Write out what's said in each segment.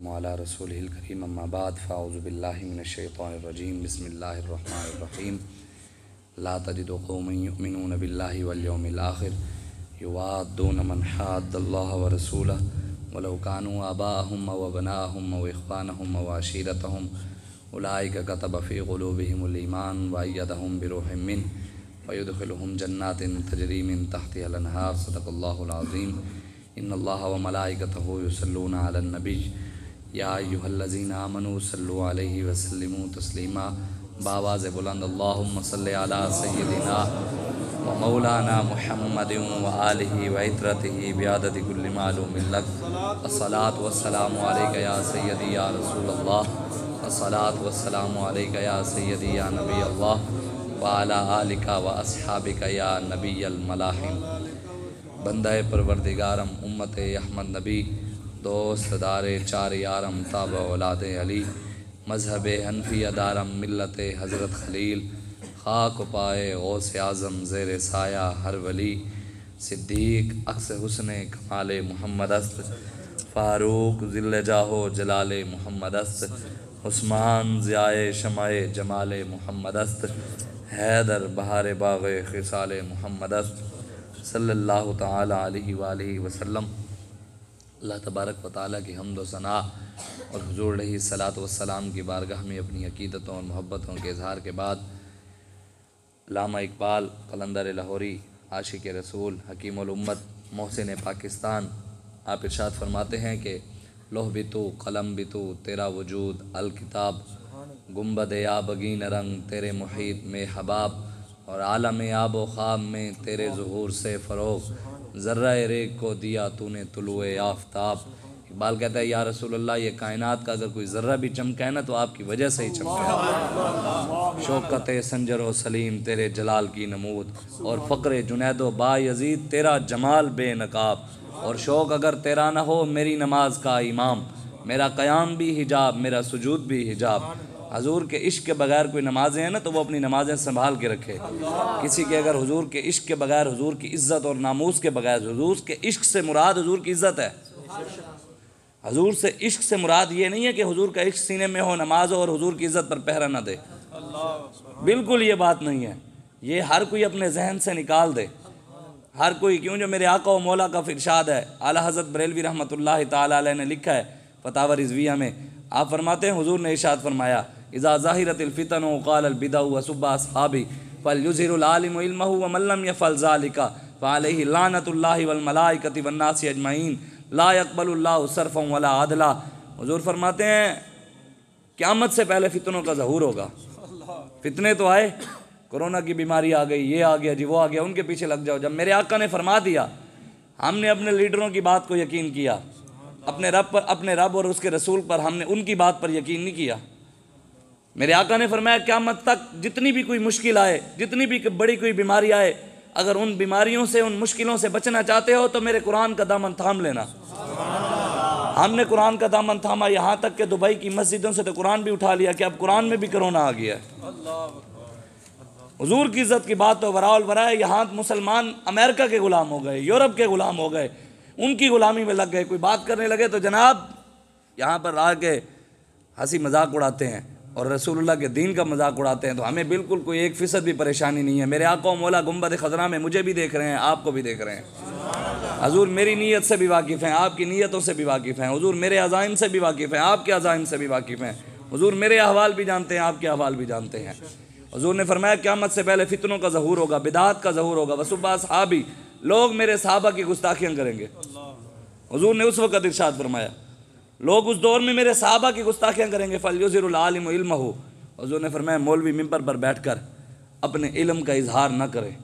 मौला रसूलिल करीम अम्मा बाद फ़ाऊज़ु बिल्लाहि मिनश्शैतानिर्रजीम बिस्मिल्लाहिर्रहमानिर्रहीम ला तजिदु क़ौमन युमिनूना बिल्लाहि वल यौमिल आखिर युवाद्दूना मन हाद्दल्लाह व रसूलहु वलौ कानू आबाअहुम व अबनाअहुम व इख़्वानहुम व अशीरतहुम उलाइका कतब फ़ी क़ुलूबिहिमुल ईमान व अय्यदहुम बिरूहिम मिन्हु व युदख़िलुहुम जन्नातिन तजरी मिन तहतिहल अनहार सदक़ल्लाहुल अज़ीम इन्नल्लाह व मलाइकतहु युसल्लूना अलन नबी या अय्युहल्लज़ीना आमनू सल्लु अलैहि व सल्लिमू तस्लीमा बावाज़ बुलंद अल्लाहुम्मा सल्लि अला सय्यिदिना व मौलाना मुहम्मदिन व आलिहि व इत्रतिहि बिआदति कुल्लि मालूमिन लक अस्सलातु वस्सलामु अलैका या सय्यदी या रसूलल्लाह अस्सलातु वस्सलामु अलैका या सय्यदी या नबी अल्लाह व अला आलिका व अस्हाबिका या नबिय्यल मलाहिम। बंदा परवरदिगारम उम्मत अहमद नबी दोस्त दारे चार यारम ताब औलाद अली मज़हब हनफिया दारम मिल्लत हज़रत खलील खाक पाए गौस आज़म ज़ेर साया हर वली सिद्दीक अक्स हुस्न कमाल मुहम्मद अस्त फ़ारूक ज़िल्ल जाहो जलाल मुहम्मद अस्त उस्मान ज़ियाए शमाए जमाल मुहम्मद अस्त हैदर बहार बाग़ ख़िसाल मुहम्मद अस्त सल्लल्लाहु ताला अलैहि वालिहि वसल्लम। अल्लाह तबारक व तआला की हम्द व सना और हुज़ूर अलैहिस्सलातु वस्सलाम की बारगाह में अपनी अक़ीदतों और मोहब्बतों के इज़हार के बाद अल्लामा इकबाल कलंदर लाहौरी आशिक़ रसूल हकीमुल उम्मत मोहसिन पाकिस्तान आप इरशाद फरमाते हैं कि लोह भी तू कलम भी तू तेरा वजूद अल किताब गुंबद या बगीन रंग तेरे मुहीत में हबाब और आलम आब व ख़्वाब में तेरे ज़ुहूर से फ़रोग़ ज़र्रा रेग को दिया तूने तुलुए आफ्ताब। इकबाल कहता है या रसूल अल्लाह ये कायनात का अगर कोई ज़र्रा भी चमका है ना तो आपकी वजह से ही चमका है। शौकत संजर व सलीम तेरे जलाल की नमूद और फ़क्र जुनैद व बायज़ीद तेरा जमाल बेनकाब और शौक़ अगर तेरा न हो मेरी नमाज का इमाम मेरा क़याम भी हिजाब मेरा सुजूद भी हिजाब। हजूर के इश्क के बगैर कोई नमाज़ें हैं ना तो वो अपनी नमाज़ें संभाल के रखे। किसी के अगर हुजूर के इश्क के बगैर हुजूर की इज़्ज़त और नामूस के बगैर हुजूर के इश्क से मुराद हुजूर की इज़्ज़त है। हुजूर से इश्क से मुराद ये नहीं है कि हुजूर का इश्क सीने में हो नमाज हो और हुजूर की इज़्ज़त पर पहरा न दे, बिल्कुल ये बात नहीं है। ये हर कोई अपने जहन से निकाल दे, हर कोई क्यों जो मेरे आका व मौला का इरशाद है। आला हज़रत बरेलवी रहमतुल्लाहि ताला अलैह ने लिखा है फतावा रिज़विया में, आप फरमाते हैं हुजूर ने इरशाद फरमाया इज़ा ज़ाहिरतिल फितन व क़ालल बिदअ व सुब्बा अस्हाबी फलयुज़हिरुल आलिमु इल्महु व मन लम यफ़अल ज़ालिका फ़अलैहि लानतुल्लाहि वल मलाइकति वन नासि अजमईन ला यक़बलुल्लाहु सर्फ़न वला अदला। हुजूर फरमाते हैं क़यामत से पहले फितनों का ज़हूर होगा। फितने तो आए, कोरोना की बीमारी आ गई, ये आ गया जी वो आ गया, उनके पीछे लग जाओ। जब मेरे आका ने फरमा दिया हमने अपने लीडरों की बात को यकीन किया, अपने रब और उसके रसूल पर हमने उनकी बात पर यकीन नहीं किया। मेरे आका ने फरमाया क़यामत तक जितनी भी कोई मुश्किल आए, जितनी भी बड़ी कोई बीमारी आए, अगर उन बीमारियों से उन मुश्किलों से बचना चाहते हो तो मेरे कुरान का दामन थाम लेना। हमने कुरान का दामन थामा, यहाँ तक कि दुबई की मस्जिदों से तो कुरान भी उठा लिया कि अब कुरान में भी कोरोना आ गया है। हुजूर की इज़्ज़त की बात तो वराउल वरा है। यहाँ मुसलमान अमेरिका के ग़ुलाम हो गए, यूरोप के ग़ुलाम हो गए, उनकी ग़ुलामी में लग गए। कोई बात करने लगे तो जनाब यहाँ पर आ के हंसी मजाक उड़ाते हैं और रसूलुल्लाह के दीन का मजाक उड़ाते हैं। तो हमें बिल्कुल कोई 1% भी परेशानी नहीं है। मेरे आका मौला गुंबद खज़रा में मुझे भी देख रहे हैं, आपको भी देख रहे हैं। हुजूर मेरी नीयत से भी वाकिफ़ हैं, आपकी नीयतों से भी वाकिफ़ हैं। हुजूर मेरे अज़ाइम से भी वाकिफ़ हैं, आपके अज़ाइम से भी वाकिफ़ हैं। हुजूर मेरे अहवाल भी जानते हैं, आपके अहवाल भी जानते हैं। हुजूर ने फरमाया क़यामत से पहले फितनों का ज़हूर होगा, बिदात का ज़हूर होगा। वसुब्बा अस्हाबी लोग मेरे सहाबा की गुस्ताखियाँ करेंगे। हुजूर ने उस वक़्त इरशाद फरमाया लोग उस दौर में मेरे सहाबा की गुस्ताखियाँ करेंगे। फलयुज़हिरुल आलिमु इल्महु, हुजूर ने फरमाया मौलवी मिंबर पर बैठकर अपने इल्म का इजहार न करे।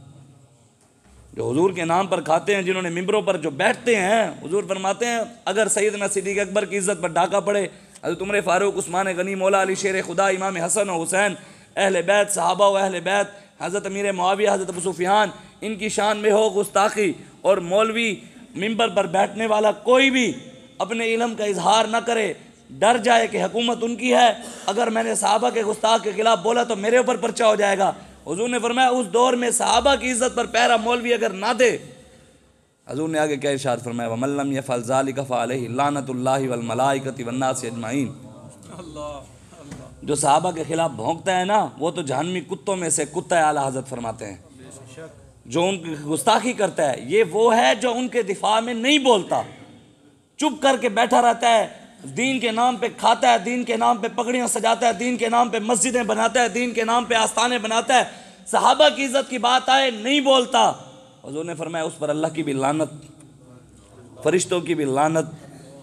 जो हुजूर के नाम पर खाते हैं, जिन्होंने मिंबरों पर जो बैठते हैं, हुजूर फरमाते हैं अगर सैयदना सिद्दीक़ अकबर की इज़्ज़त पर डाका पड़े, हज़रत उमर फ़ारूक उस्मान गनी मौला अली शेर खुदा इमाम हसन और हुसैन अहले बैत सहाबा व अहले बैत हज़रत अमीर मुआविया हज़रत अबू सुफ़ियान इनकी शान में हो गुस्ताखी और मौलवी मिंबर पर बैठने वाला कोई भी अपने इल्म का इजहार न करे, डर जाए कि हुकूमत उनकी है, अगर मैंने सहाबा के गुस्ताख के खिलाफ बोला तो मेरे ऊपर पर्चा हो जाएगा। हुजूर ने फरमाया उस दौर में सहाबा की इज़्ज़त पर पहरा मौलवी अगर ना दे, हजूर ने आगे क्या इरशाद फरमाया, वमन लम यफ़अल ज़ालिका फ़अलैहि लानतुल्लाहि वल मलाइकति वन्नासि अजमाइन। जो सहाबा के खिलाफ भौंकता है ना, वो तो जहन्नमी कुत्तों में से कुत्ता है, आला हज़रत फरमाते हैं। जो उनकी गुस्ताखी करता है, ये वो है जो उनके दिफा में नहीं बोलता, चुप करके बैठा रहता है, दीन के नाम पे खाता है, दीन के नाम पे पगड़ियाँ सजाता है, दीन के नाम पे मस्जिदें बनाता है, दीन के नाम पे आस्थाने बनाता है, सहाबा की इज़्ज़त की बात आए नहीं बोलता। हुज़ूर ने फरमाया उस पर अल्लाह की भी लानत, फरिश्तों की भी लानत,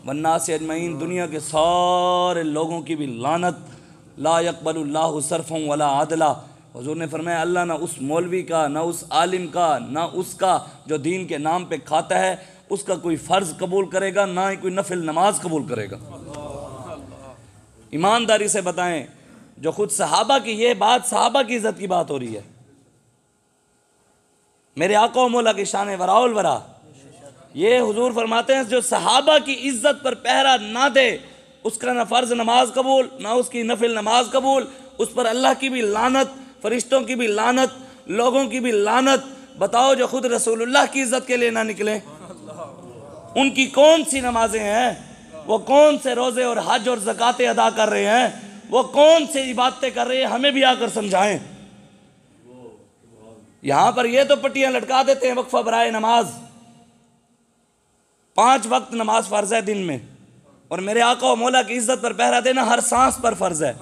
वन्नास अजमईन, दुनिया के सारे लोगों की भी लानत। ला यक़बलुल्लाहु सर्फ़न वला अदला। हुज़ूर ने फरमाया अल्लाह ना उस मौलवी का, ना उस आलिम का, ना उसका जो दीन के नाम पे खाता है, उसका कोई फ़र्ज़ कबूल करेगा, ना ही कोई नफिल नमाज कबूल करेगा। ईमानदारी से बताएं, जो खुद सहाबा की, ये बात सहाबा की इज़्ज़त की बात हो रही है। मेरे आका व मौला की शान वराउल वरा, ये हुजूर फरमाते हैं जो सहाबा की इज़्ज़त पर पहरा ना दे, उसका ना फ़र्ज़ नमाज कबूल, ना उसकी नफिल नमाज कबूल, उस पर अल्लाह की भी लानत, फरिश्तों की भी लानत, लोगों की भी लानत। बताओ जो खुद रसूलुल्लाह की इज़्ज़त के लिए ना निकले, उनकी कौन सी नमाजें हैं, वो कौन से रोज़े और हज और ज़कातें अदा कर रहे हैं, वो कौन सी इबादतें कर रहे हैं, हमें भी आकर समझाएं। यहाँ पर ये तो पट्टियाँ लटका देते हैं वक्फा बराए नमाज, 5 वक्त नमाज फ़र्ज़ है दिन में, और मेरे आका व मौला की इज़्ज़त पर पहरा देना हर सांस पर फ़र्ज़ है।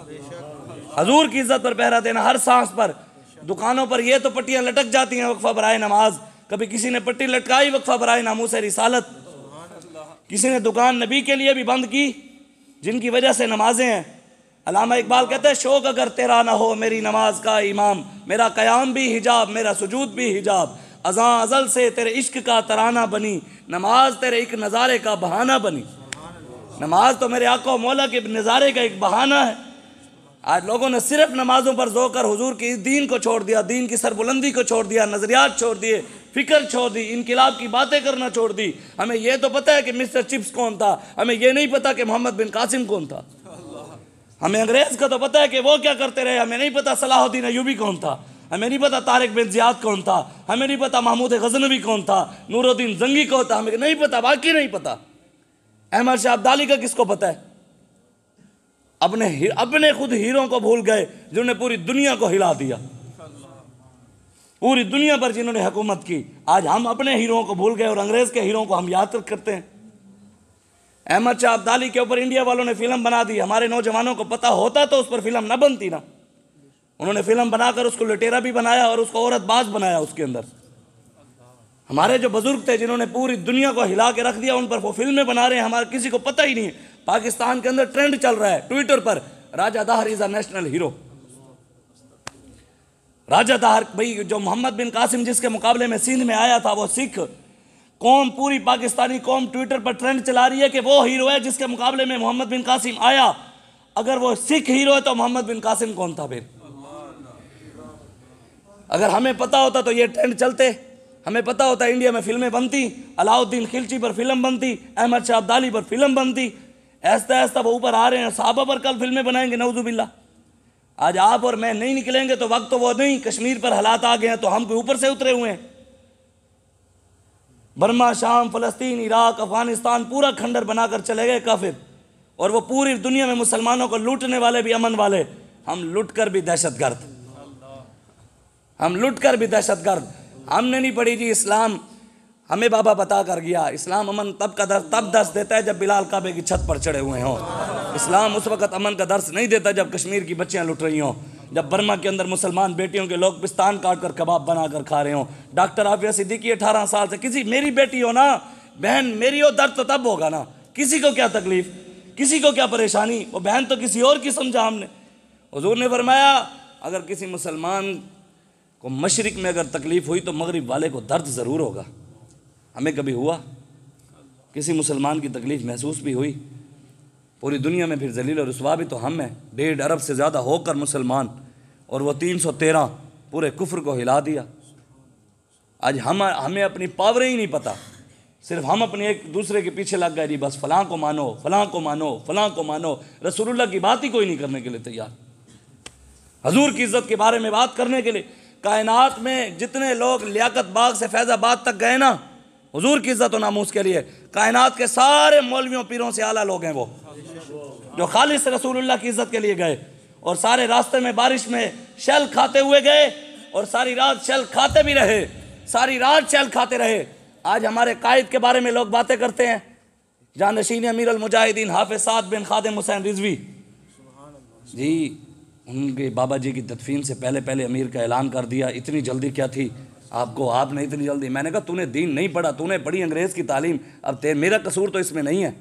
हजूर की इज़्ज़त पर पहरा देना हर सांस पर। दुकानों पर ये तो पट्टियाँ लटक जाती हैं वक्फा बराए नमाज, कभी किसी ने पट्टी लटकाई वक्फा बराए नामूस रिसालत, किसी ने दुकान नबी के लिए भी बंद की, जिनकी वजह से नमाजें हैं। अल्लामा इकबाल कहते हैं शौक अगर तेरा ना हो मेरी नमाज का इमाम, मेरा क़याम भी हिजाब, मेरा सुजूद भी हिजाब, अज़ां अज़ल से तेरे इश्क का तराना बनी, नमाज तेरे एक नज़ारे का बहाना बनी। नमाज तो मेरे आका मौला के नज़ारे का एक बहाना है। आज लोगों ने सिर्फ नमाजों पर जोकर हुजूर की दीन को छोड़ दिया, दीन की सरबुलंदी को छोड़ दिया, नज़रियात छोड़ दिए, फ़िक्र छोड़ दी, इनकलाब की बातें करना छोड़ दी। हमें यह तो पता है कि मिस्टर चिप्स कौन था, हमें यह नहीं पता कि मोहम्मद बिन कासिम कौन था। हमें अंग्रेज़ का तो पता है कि वो क्या करते रहे, हमें नहीं पता सलाहुद्दीन अय्यूबी कौन था, हमें नहीं पता तारिक बिन ज़ियाद कौन था, हमें नहीं पता महमूद गज़नवी कौन था, नूरुद्दीन जंगी कौन था, हमें नहीं पता, बाकी नहीं पता। अहमद शाह अब्दाली का किसको पता है? अपने खुद हीरों को भूल गए जिन्होंने पूरी दुनिया को हिला दिया, पूरी दुनिया पर जिन्होंने हुकूमत की। आज हम अपने हीरों को भूल गए और अंग्रेज़ के हीरों को हम याद करते हैं। अहमद शाह अब्दाली के ऊपर इंडिया वालों ने फिल्म बना दी, हमारे नौजवानों को पता होता तो उस पर फिल्म न बनती ना। उन्होंने फिल्म बनाकर उसको लुटेरा भी बनाया और उसको औरतबाज बनाया। उसके अंदर हमारे जो बुजुर्ग थे जिन्होंने पूरी दुनिया को हिला के रख दिया, उन पर वो फिल्में बना रहे हैं, हमारे किसी को पता ही नहीं है। पाकिस्तान के अंदर ट्रेंड चल रहा है ट्विटर पर, राजा दाहर इज अ नेशनल हीरो। राजा दाहर भाई, जो मोहम्मद बिन कासिम जिसके मुकाबले में सिंध में आया था, वो सिख कौम, पूरी पाकिस्तानी कौम ट्विटर पर ट्रेंड चला रही है कि वो हीरो है जिसके मुकाबले में मोहम्मद बिन कासिम आया। अगर वो सिख हीरो है तो मोहम्मद बिन कासिम कौन था फिर? अगर हमें पता होता तो ये ट्रेंड चलते, हमें पता होता इंडिया में फिल्में बनती, अलाउद्दीन खिलची पर फिल्म बनती, अहमद शाह अब्दाली पर फिल्म बनती, ऐसा ऐसा वो ऊपर आ रहे हैं, सहाबा पर कल फिल्में बनाएंगे नऊजुबिल्ला। आज आप और मैं नहीं निकलेंगे तो वक्त तो वो नहीं, कश्मीर पर हालात आ गए हैं तो हम कोई ऊपर से उतरे हुए हैं। बर्मा, शाम, फ़लस्तीन, इराक, अफगानिस्तान पूरा खंडर बनाकर चले गए काफिर, और वो पूरी दुनिया में मुसलमानों को लूटने वाले भी अमन वाले। हम लूट कर भी दहशतगर्द, हम लूट कर भी दहशतगर्द। हमने नहीं पढ़ी जी इस्लाम, हमें बाबा बता कर गया इस्लाम अमन तब दर्स देता है जब बिलाल काबे की छत पर चढ़े हुए हों। इस्लाम उस वक़्त अमन का दर्स नहीं देता जब कश्मीर की बच्चियां लुट रही हों, जब बर्मा के अंदर मुसलमान बेटियों के लोग पिस्तान काट कर कबाब बना कर खा रहे हों। डॉक्टर आफिया सिद्दीकी 18 साल से, किसी मेरी बेटी हो ना, बहन मेरी हो, दर्द तो तब होगा ना, किसी को क्या तकलीफ़, किसी को क्या परेशानी, वो बहन तो किसी और की समझा हमने। हुजूर ने फरमाया अगर किसी मुसलमान को मशरिक में अगर तकलीफ़ हुई तो मगरिब वाले को दर्द ज़रूर होगा। हमें कभी हुआ? किसी मुसलमान की तकलीफ़ महसूस भी हुई? पूरी दुनिया में फिर जलील और रुसवा भी तो हम हैं, 1.5 अरब से ज़्यादा होकर मुसलमान, और वो 313 पूरे कुफ्र को हिला दिया। आज हमें अपनी पावरें ही नहीं पता, सिर्फ हम अपने एक दूसरे के पीछे लग गए जी, बस फ़लाँ को मानो, फ़लाँ को मानो, फ़लाँ को मानो। रसूलुल्लाह की बात ही कोई नहीं करने के लिए तैयार, हजूर की इज़्ज़त के बारे में बात करने के लिए। कायनात में जितने लोग लियाकत बाग से फैज़ाबाद तक गए ना, हुजूर की इज्जत और नामूस के लिए। कायनात के सारे मौलवियों पीरों से आला लोग हैं वो, जो खालिस रसूलुल्लाह की इज्जत के लिए गए और सारे रास्ते में बारिश में शल खाते हुए गए और सारी रात शल खाते भी रहे, सारी रात शल खाते रहे। आज हमारे कायद के बारे में लोग बातें करते हैं, जानशीन अमीर अल मुजाहिदीन हाफिज साद बिन खादिम हुसैन रिजवी जी, उनके बाबा जी की तदफीन से पहले पहले अमीर का ऐलान कर दिया। इतनी जल्दी क्या थी आपको, आपने इतनी जल्दी? मैंने कहा तूने दीन नहीं पढ़ा, तूने पढ़ी अंग्रेज़ की तालीम, अब मेरा कसूर तो इसमें नहीं है।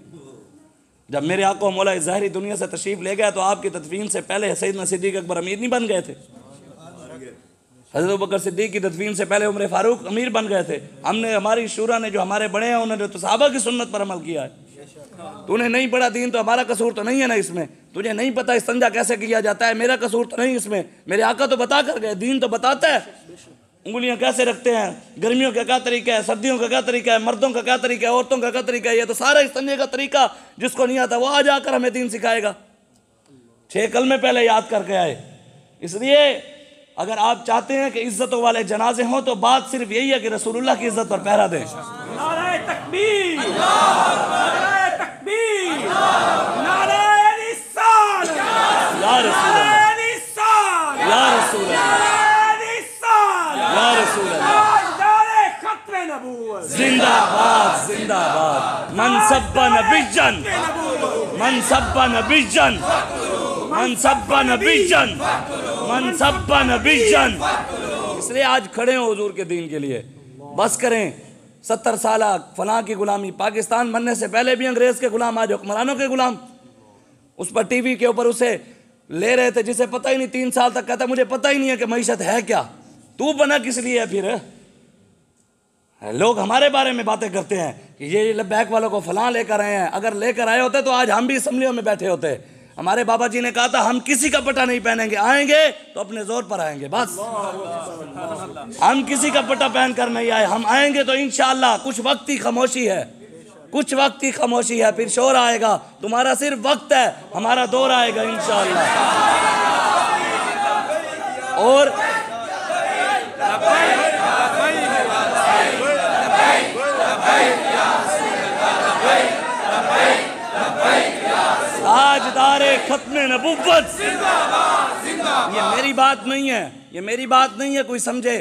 जब मेरे आका मौला ज़ाहिरी दुनिया से तशरीफ़ ले गया तो आपकी तदफीन से पहले सैयदना सिद्दीक़ अकबर अमीर नहीं बन गए थे? हज़रत अबू बकर सिद्दीक़ की तदफीन से पहले उमर फ़ारूक अमीर बन गए थे। हमने, हमारी शूरा ने, जो हमारे बड़े हैं उन्होंने तो सहाबा की सुन्नत पर अमल किया है। तूने नहीं पढ़ा दीन तो हमारा कसूर तो नहीं है ना इसमें। तुझे नहीं पता इस्तिंजा कैसे किया जाता है, मेरा कसूर तो नहीं इसमें। मेरे आका तो बता कर गए, दीन तो बताता है उंगलियां कैसे रखते हैं, गर्मियों का क्या तरीका है, सर्दियों का क्या तरीका है, मर्दों का क्या तरीका है, औरतों का क्या तरीका है। ये तो सारा इस्तिंजे का तरीका जिसको नहीं आता वो आ जाकर हमें दीन सिखाएगा। 6 कलमे पहले याद करके आए। इसलिए अगर आप चाहते हैं कि इज्जतों वाले जनाजे हों तो बात सिर्फ यही है कि रसूलुल्लाह की इज्जत पर पहरा दें। नारे तकबीर, नारे तकबीर, नारे निशान, या रसूल अल्लाह, निशान, या रसूल अल्लाह, निशान, या रसूल अल्लाह, नारे खत्म नबूवत, जिंदाबाद जिंदाबाद। मन सब्बा नबिय्यन, मन सब्बा नबिय्यन, मन सब्बा नबिय्यन, मन सब्बा नबिय्यन। इसलिए आज खड़े हो हुजूर के दीन के लिए। बस करें 70 साल फलां की गुलामी, पाकिस्तान बनने से पहले भी अंग्रेज़ के गुलाम, आज हुक्मरानों के गुलाम। उस पर टीवी के ऊपर उसे ले रहे थे जिसे पता ही नहीं, 3 साल तक कहता मुझे पता ही नहीं है कि मईशत है क्या। तू बना किस लिए है फिर? लोग हमारे बारे में बातें करते हैं कि ये लब्बैक वालों को फलां लेकर आए हैं। अगर लेकर आए होते तो आज हम भी असम्बलियों में बैठे होते। हमारे बाबा जी ने कहा था हम किसी का पट्टा नहीं पहनेंगे, आएंगे तो अपने जोर पर आएंगे। बस हम किसी का पट्टा पहन कर नहीं आए, हम आएंगे तो इंशाअल्लाह। कुछ वक्त की खामोशी है, कुछ वक्त की खामोशी है, फिर शोर आएगा। तुम्हारा सिर्फ वक्त है, हमारा दौर आएगा इंशाअल्लाह। और ताजदारे खत्म नबुव्वत। ये मेरी बात नहीं है, ये मेरी बात नहीं है कोई समझे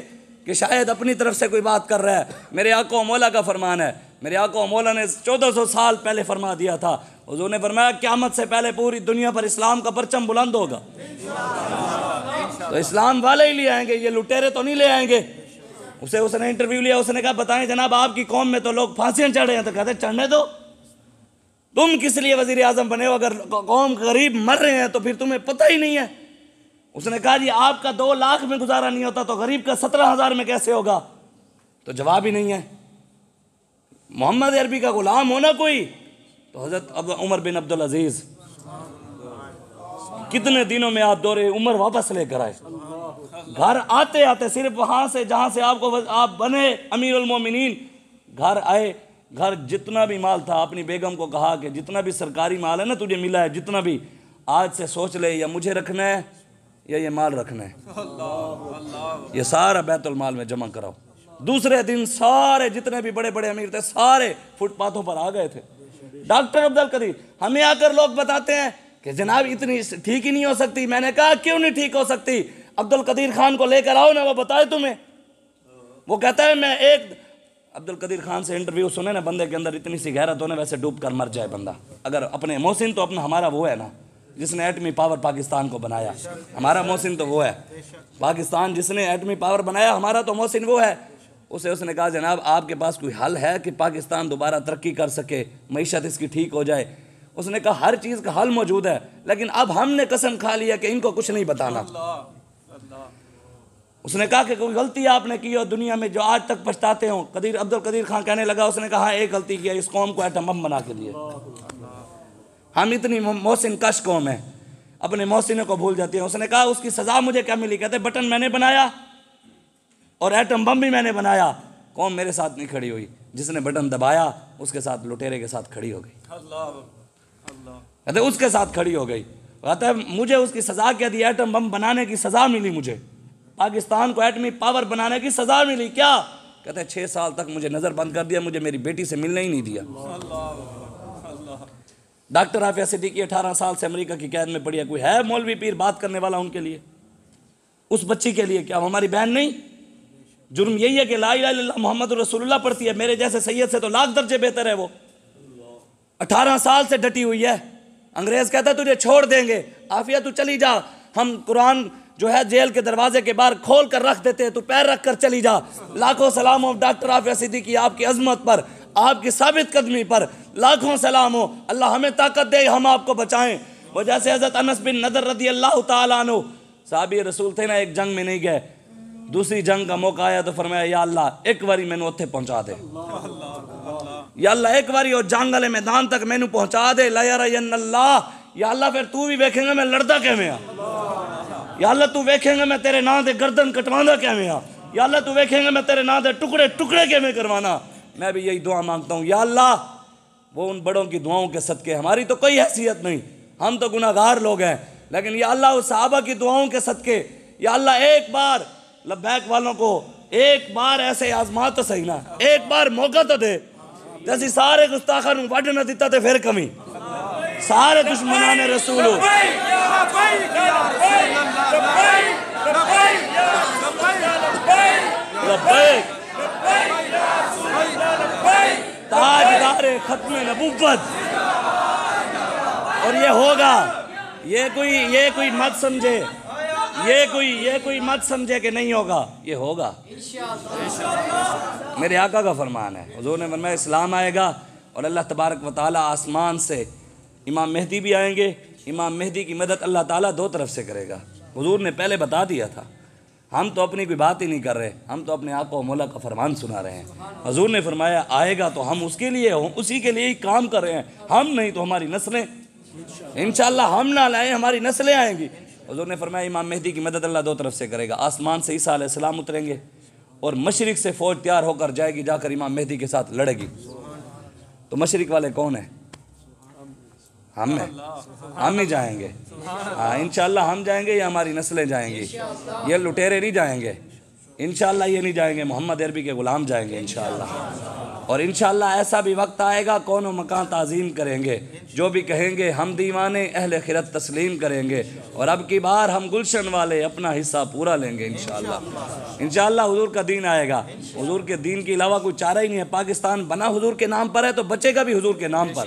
कि शायद अपनी तरफ से कोई बात कर रहा है। मेरे आका मौला का फरमान है। मेरे आका मौला ने 1400 साल पहले फरमा दिया था। हुजूर ने फरमाया क़यामत से पहले पूरी दुनिया पर इस्लाम का परचम बुलंद होगा। तो इस्लाम वाले ही ले आएंगे, ये लुटेरे तो नहीं ले आएंगे। उसने इंटरव्यू लिया, उसने कहा बताएं जनाब आपकी कौम में तो लोग फांसियाँ चढ़ रहे हैं। तो कहते चढ़ने दो, तुम किस लिए वजीर आजम बने हो? अगर कौम गरीब मर रहे हैं तो फिर तुम्हें पता ही नहीं है। उसने कहा जी आपका 2 लाख में गुजारा नहीं होता तो गरीब का 17,000 में कैसे होगा? तो जवाब ही नहीं है। मोहम्मद अरबी का गुलाम होना कोई, तो हजरत उमर बिन अब्दुल अजीज कितने दिनों में आप दौरे उमर वापस लेकर आए। घर आते आते सिर्फ वहां से जहां से आप बने अमीरुल मोमिनीन, घर आए, घर जितना भी माल था अपनी बेगम को कहा कि जितना भी सरकारी माल है ना तुझे मिला है, जितना भी आज से सोच ले या मुझे रखना है या ये माल रखना है, ये सारा बैतुल माल में जमा कराओ। दूसरे दिन सारे जितने भी बड़े बड़े अमीर थे सारे फुटपाथों पर आ गए थे। डॉक्टर अब्दुल कदीर हमें आकर लोग बताते हैं कि जनाब इतनी ठीक ही नहीं हो सकती। मैंने कहा क्यों नहीं ठीक हो सकती? अब्दुल कदीर खान को लेकर आओ ना, वो बताए तुम्हें। वो कहता है मैं एक अब्दुल कदीर खान से इंटरव्यू सुने ना, बंदे के अंदर इतनी सी गैरत होने वैसे डूब कर मर जाए बंदा। अगर अपने मोहसिन तो अपना हमारा वो है ना जिसने एटमी पावर पाकिस्तान को बनाया, हमारा मोहसिन तो वो है। पाकिस्तान जिसने एटमी पावर बनाया हमारा तो मोहसिन वो है। उसने कहा जनाब आपके पास कोई हल है कि पाकिस्तान दोबारा तरक्की कर सके, मईशत इसकी ठीक हो जाए? उसने कहा हर चीज़ का हल मौजूद है, लेकिन अब हमने कसम खा लिया कि इनको कुछ नहीं बताना। उसने कहा कि कोई गलती आपने की हो दुनिया में जो आज तक पछताते हो? अब्दुल कदीर खान कहने लगा, उसने कहा एक गलती की है, इस कौम को एटम बम बना के दिए। हम इतनी मोहसिन कश कौम है, अपने मोहसिनों को भूल जाती है। उसने कहा उसकी सज़ा मुझे क्या मिली? कहते बटन मैंने बनाया और एटम बम भी मैंने बनाया, कौम मेरे साथ नहीं खड़ी हुई। जिसने बटन दबाया उसके साथ लुटेरे के साथ खड़ी हो गई। कहते उसके साथ खड़ी हो गई। कहता है मुझे उसकी सज़ा क्या दी? एटम बम बनाने की सज़ा मिली मुझे, पाकिस्तान को एटमी पावर बनाने की सज़ा मिली। क्या कहते हैं 6 साल तक मुझे नज़र बंद कर दिया, मुझे मेरी बेटी से मिलने ही नहीं दिया। डॉक्टर आफिया सिद्दीकी 18 साल से अमेरिका की कैद में पड़ी है। कोई है मौलवी पीर बात करने वाला उनके लिए, उस बच्ची के लिए? क्या हमारी बहन नहीं? जुर्म यही है कि ला इलाहा इल्लल्लाह मोहम्मद रसूलुल्लाह पढ़ती है। मेरे जैसे सैयद से तो लाख दर्जे बेहतर है वो। 18 साल से डटी हुई है। अंग्रेज कहता है तुझे छोड़ देंगे, आफिया तू चली जा, हम कुरान जो है जेल के दरवाजे के बाहर खोल कर रख देते हैं, तू पैर रख कर चली जा। लाखों सलाम हो डॉक्टर आफिया सिद्दीकी, आपकी अजमत पर, आपकी साबित कदमी पर लाखों सलाम हो। अल्लाह हमें ताकत दे, हम आपको बचाएं। वो जैसे हज़रत अनस बिन नदर रदी अल्लाह ताला अन्हु साहबी रसूल थे ना, एक जंग में नहीं गए, दूसरी जंग का मौका आया तो फरमाया या अल्लाह एक बारी मैनू उत्थे पहुंचा दे, या अल्लाह एक बारी और जंग वाले मैदान तक मैनू पहुंचा दे। ला यरयन्नल्लाह, या अल्लाह फिर तू भी वेखेंगा मैं लड़दा किवें आ, या अल्लाह तू वेखेंगा मैं तेरे नां दे गर्दन कटवांदा किवें आ, या अल्लाह तू वेखेंगा मैं तेरे नां दे टुकड़े टुकड़े किवें करवाना। मैं भी यही दुआ मांगता हूँ, या अल्लाह वो उन बड़ों की दुआओं के सदके, हमारी तो कोई हैसियत नहीं, हम तो गुनाहगार लोग हैं, लेकिन या अल्लाह उस सहाबा की दुआओं के सदके, या अल्लाह एक बार लब्बैक वालों को एक बार ऐसे आजमा तो सही ना, एक बार मौका तो दे। जैसे सारे गुस्ताखा नूं वड न दिता तो फिर कमी, सारे दुश्मनान ने रसूल ताजदार खत्म नबूवत। और ये होगा, ये कोई मत समझे, ये कोई मत समझे कि नहीं होगा, ये होगा। मेरे आका का फरमान है, हुजूर ने फरमाया इस्लाम आएगा और अल्लाह तबारक व तआला आसमान से इमाम मेहदी भी आएंगे। इमाम मेहदी की मदद अल्लाह ताला दो तरफ से करेगा। हुजूर ने पहले बता दिया था, हम तो अपनी कोई बात ही नहीं कर रहे, हम तो अपने आका व मौला का फरमान सुना रहे हैं। हुजूर ने फरमाया आएगा तो हम उसके लिए उसी के लिए ही काम कर रहे हैं, हम नहीं तो हमारी नस्लें, इंशाअल्लाह हम ना लाए हमारी नस्लें आएंगी। हुजूर ने फरमाया इमाम मेहदी की मदद अल्लाह दो तरफ से करेगा। आसमान से ईसा अलैहिस्सलाम उतरेंगे और मशरिक से फ़ौज तैयार होकर जाएगी, जाकर इमाम मेहदी के साथ लड़ेगी। तो मशरिक वाले कौन है? हम ही जाएंगे। हाँ इंशाअल्लाह हम जाएंगे या हमारी नस्लें जाएंगी, ये लुटेरे नहीं जाएंगे इंशाअल्लाह, ये नहीं जाएंगे, मोहम्मद अरबी के ग़ुलाम जाएंगे इंशाअल्लाह। और इंशाअल्लाह ऐसा भी वक्त आएगा कौन मकान ताज़ीम करेंगे, जो भी कहेंगे हम दीवाने अहले खिरत तस्लीम करेंगे। और अब की बार हम गुलशन वाले अपना हिस्सा पूरा लेंगे इंशाअल्लाह। इंशाअल्लाह हुजूर का दीन आएगा। हुजूर के दीन के अलावा कोई चारा ही नहीं है। पाकिस्तान बना हुजूर के नाम पर है तो बचेगा भी हुजूर के नाम पर।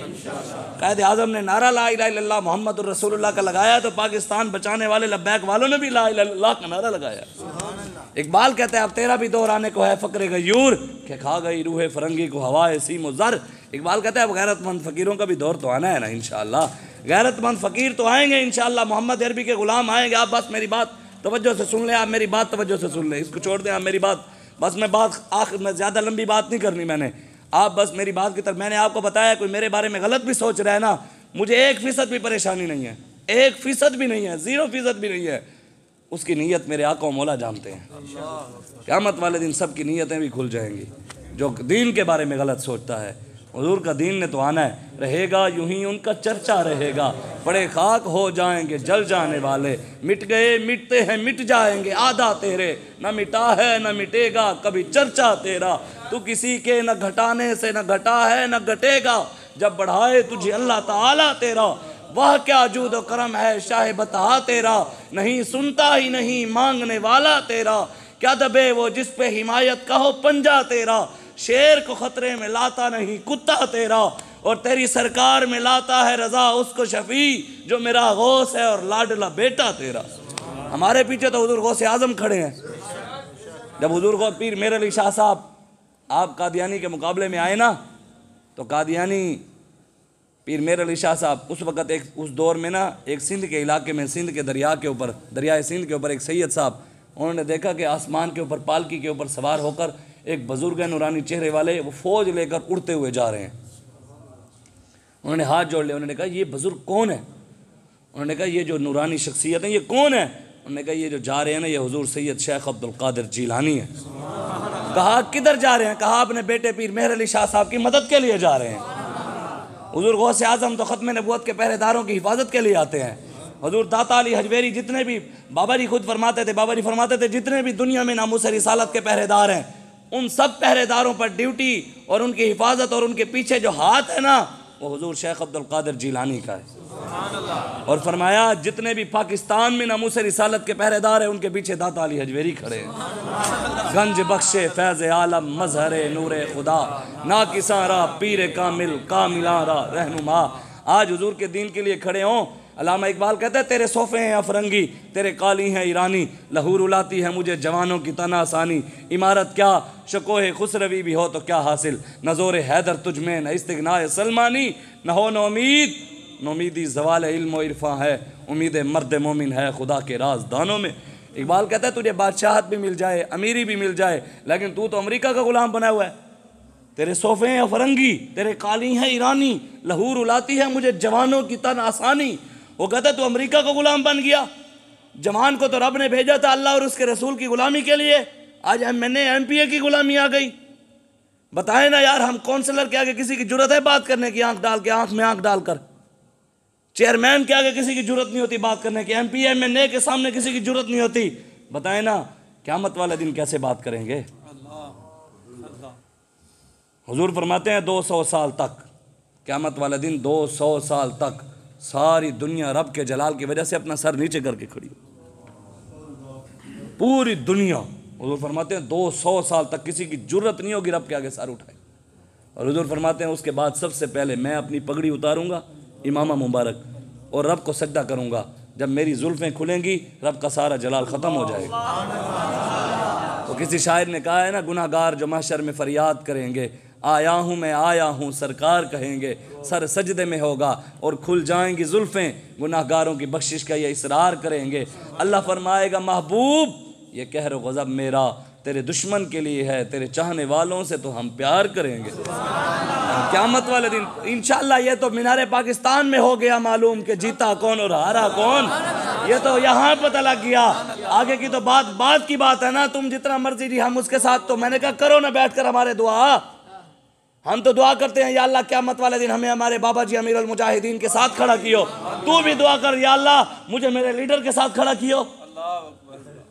कायद आज़म ने नारा ला इलाहा इल्लल्लाह मुहम्मदुर रसूलुल्लाह का लगाया तो पाकिस्तान बचाने वाले लब्बैक वालों ने भी ला इलाहा इल्लल्लाह का नारा लगाया। इकबाल कहता है अब तेरा भी दौर आने को है फ़क्र गयूर के खा गई रूहे फरंगी को हवाए सीम ज़र। इकबाल कहता है अब गैरतमंद फ़कीरों का भी दौर तो आना है ना इंशाअल्लाह। गैरतमंद फ़कीर तो आएंगे इंशाअल्लाह, मोहम्मद अरबी के ग़ुलाम आएंगे। आप बस मेरी बात तवज्जो से सुन लें, आप मेरी बात तवज्जो से सुन लें, इसको छोड़ दें आप मेरी बात। बस मैं बात आखिर में ज़्यादा लंबी बात नहीं करनी मैंने, आप बस मेरी बात की तरफ। मैंने आपको बताया कोई मेरे बारे में गलत भी सोच रहा है ना, मुझे 1% भी परेशानी नहीं है, 1% भी नहीं है, 0% भी नहीं है। उसकी नीयत मेरे आका मौला जानते हैं। क़यामत वाले दिन सबकी नीयतें भी खुल जाएंगी जो दीन के बारे में गलत सोचता है। हुजूर का दीन ने तो आना है, रहेगा यूं ही उनका चर्चा रहेगा। बड़े खाक हो जाएंगे जल जाने वाले, मिट गए मिटते हैं मिट जाएंगे, आधा तेरे न मिटा है न मिटेगा कभी चर्चा तेरा। तू किसी के न घटाने से न घटा है न घटेगा, जब बढ़ाए तुझे अल्लाह ताला तेरा। वह क्या जूद व करम है शाह बता तेरा, नहीं सुनता ही नहीं मांगने वाला तेरा। क्या दबे वो जिस पे हिमायत का हो पंजा तेरा, शेर को खतरे में लाता नहीं कुत्ता तेरा। और तेरी सरकार में लाता है रजा उसको शफी जो मेरा गौस है और लाडला बेटा तेरा। हमारे पीछे तो हुजूर गौस आज़म खड़े हैं। जब हुजूर गौस पीर मेर अली शाह साहब आप कादियानी के मुकाबले में आए ना, तो कादियानी पीर मेर अली शाह साहब उस वक़्त उस दौर में ना एक सिंध के इलाके में, सिंध के दरिया के ऊपर, दरियाए सिंध के ऊपर एक सैयद साहब, उन्होंने देखा कि आसमान के ऊपर पालकी के ऊपर सवार होकर एक बुजुर्ग नूरानी चेहरे वाले वो फ़ौज लेकर उड़ते हुए जा रहे हैं। उन्होंने हाथ जोड़ लिया, उन्होंने कहा ये बुजुर्ग कौन है? उन्होंने कहा ये जो नूरानी शख्सियत है ये कौन है? उन्होंने कहा ये जो जा रहे हैं ना ये हुजूर सैयद शेख अब्दुल कादिर जीलानी है। कहा किधर जा रहे हैं? कहा अपने बेटे पीर मेहर अली शाह साहब की मदद के लिए जा रहे हैं। हुजूर गौस आज़म तो ख़त्म नबूवत के पहरेदारों की हिफाजत के लिए आते हैं। हुजूर दाता अली हजवेरी जितने भी, बाबा जी खुद फरमाते थे, बाबा जी फरमाते थे जितने भी दुनिया में नामूस रिसालत के पहरेदार हैं उन सब पहरेदारों पर ड्यूटी और उनकी हिफाजत और उनके पीछे जो हाथ है ना, वो हुजूर शेख अब्दुल कादिर जिलानी का है। और फरमाया जितने भी पाकिस्तान में नामूस रिसालत के पहरेदार हैं उनके पीछे दाता अली हजवेरी खड़े हैं। गंज बख्शे फैज़ आलम मजहरे नूरे खुदा ना किसारा पीर कामिल कामिलारा रहनुमा। आज हुजूर के दीन के लिए खड़े हों। अल्लामा इकबाल कहते हैं तेरे सोफ़े हैं अफरंगी, तेरे काली हैं ईरानी, लहूर उलाती है मुझे जवानों की तना आसानी। इमारत क्या शकोहे खुसरवी भी हो तो क्या हासिल, नज़ोर हैदर तुझ में न इस्तिग़नाए सलमानी, न हो न उम्मीद नोमीदी जवाल इल्म व इरफा है, उम्मीद मर्द मोमिन है खुदा के राजदानों में। इकबाल कहता है तुझे बादशाहत भी मिल जाए, अमीरी भी मिल जाए, लेकिन तू तो अमेरिका का गुलाम बना हुआ है। तेरे सोफ़े हैं अफरंगी, तेरे काली हैं ईरानी, लहूर उलाती है मुझे जवानों की तन आसानी। वो कहता है तू अमेरिका का गुलाम बन गया, जवान को तो रब ने भेजा था अल्लाह और उसके रसूल की गुलामी के लिए, आज मैंने MPA की गुलामी आ गई। बताए ना यार, हम काउंसलर के आगे किसी की जरूरत है बात करने की, आंख डाल के, आंख में आंख डालकर। चेयरमैन के आगे किसी की जरूरत नहीं होती बात करने की, MP MNA के सामने किसी की जरूरत नहीं होती। बताए ना क़यामत वाले दिन कैसे बात करेंगे। हुजूर फरमाते हैं 200 साल तक, क़यामत वाले दिन 200 साल तक सारी दुनिया रब के जलाल की वजह से अपना सर नीचे करके खड़ी, पूरी दुनिया। हुजूर फरमाते हैं 200 साल तक किसी की जरूरत नहीं होगी रब के आगे सर उठाए। और हुजूर फरमाते हैं उसके बाद सबसे पहले मैं अपनी पगड़ी उतारूंगा इमामा मुबारक और रब को सजदा करूंगा। जब मेरी जुल्फ़ें खुलेंगी रब का सारा जलाल ख़त्म हो जाएगा। तो किसी शायर ने कहा है ना, गुनाहगार जो महशर में फरियाद करेंगे, आया हूँ मैं आया हूँ सरकार कहेंगे, सर सजदे में होगा और खुल जाएंगी जुल्फ़ें, गुनाहगारों की बख्शिश का ये इसरार करेंगे। अल्लाह फरमाएगा महबूब ये कहर गज़ब मेरा तेरे दुश्मन के लिए है, तेरे चाहने वालों से तो हम प्यार करेंगे। क़यामत वाले दिन इंशाअल्लाह। ये तो मीनारे पाकिस्तान में हो गया मालूम कि जीता कौन और हारा कौन, ये तो यहाँ पता लग गया। आगे की तो बात की बात है ना, तुम जितना मर्जी जी हम उसके साथ। तो मैंने कहा करो ना बैठ कर हमारे दुआ, हम तो दुआ करते हैं या अल्लाह क़यामत वाले दिन हमें हमारे बाबा जी अमीर अल मुजाहिदीन के साथ खड़ा कियो। तू भी दुआ कर या अल्लाह मुझे मेरे लीडर के साथ खड़ा कियो।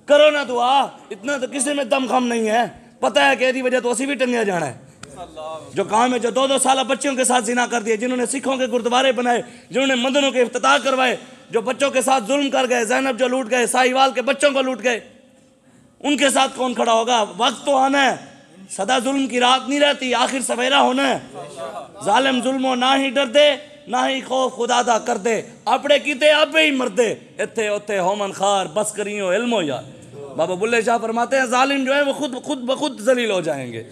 करो ना दुआ, इतना तो किसी में दम खम नहीं है। पता है कि यदि वजह तो असी भी टंगिया जाना है। जो काम है, जो 2-2 साल बच्चों के साथ जिना कर दिए, जिन्होंने सिखों के गुरुद्वारे बनाए, जिन्होंने मंदिरों के इफ्तिताह करवाए, जो बच्चों के साथ जुल्म कर गए, ज़ैनब जो लूट गए, साहिवाल के बच्चों को लूट गए, उनके साथ कौन खड़ा होगा। वक्त तो आना है, सदा जुल्म की रात नहीं रहती, आखिर सवेरा होना है। जालिम जुल्मो ना ही डर दे ना ही खौफ खुदा दा कर दे, अपने कीते आपे ही मर दे, इत्थे उत्थे होमन खार बस करियो इल्मो यार। बाबा बुल्ले शाह फरमाते हैं जालिम जो है वो खुद ब खुद जलील हो जाएंगे।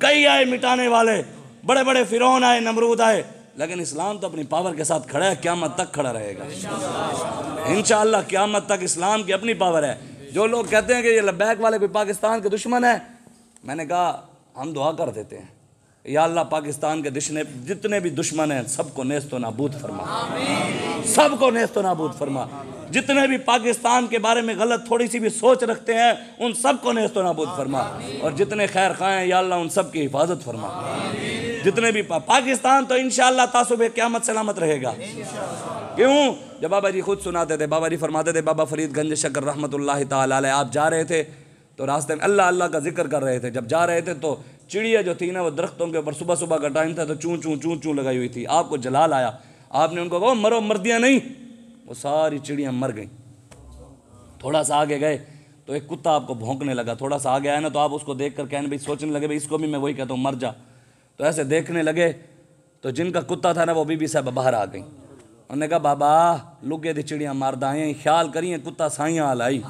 कई आए मिटाने वाले, बड़े बड़े फिरौन आए, नमरूद आए, लेकिन इस्लाम तो अपनी पावर के साथ खड़ा है, क़यामत तक खड़ा रहेगा इंशाअल्लाह। क़यामत तक इस्लाम की अपनी पावर है। जो लोग कहते हैं कि ये लब्बैक वाले कोई पाकिस्तान के दुश्मन है, मैंने कहा हम दुआ कर देते हैं या अल्लाह पाकिस्तान के जितने भी दुश्मन हैं सबको नेस्तो नाबूद फरमा, सबको नेस्तो नाबूद फरमा। जितने भी पाकिस्तान के बारे में गलत थोड़ी सी भी सोच रखते हैं उन सबको नेस्तो नाबूद फरमा, और जितने खैर खां हैं या अल्लाह उन सब की हिफाजत फरमा। जितने भी पाकिस्तान तो इंशाअल्लाह तासुबे क़यामत सलामत रहेगा। क्यों? जब बाबा जी खुद सुनाते थे, बाबा जी फरमाते थे, बाबा फरीद गंज शकर रहमतुल्लाह ताला अलैह, आप जा रहे थे तो रास्ते में अल्लाह अल्लाह का जिक्र कर रहे थे। जब जा रहे थे तो चिड़िया जो थी ना वो दरख्तों के ऊपर, सुबह सुबह का टाइम था तो चूँ चूँ चूँ चूँ लगाई हुई थी। आपको जलाल आया, आपने उनको कहा मरो, मर दिया नहीं, वो सारी चिड़ियाँ मर गईं। थोड़ा सा आगे गए तो एक कुत्ता आपको भौंकने लगा, थोड़ा सा आगे आया ना तो आप उसको देख कर कहने भाई सोचने लगे भाई इसको भी मैं वही कहता हूँ मर जा। तो ऐसे देखने लगे तो जिनका कुत्ता था ना वो बीबी साहब बाहर आ गई। उन्होंने कहा बाबा लुगे दी चिड़ियाँ मार दाएँ, ख्याल करिए कुत्ता साइयाँ हाल आई।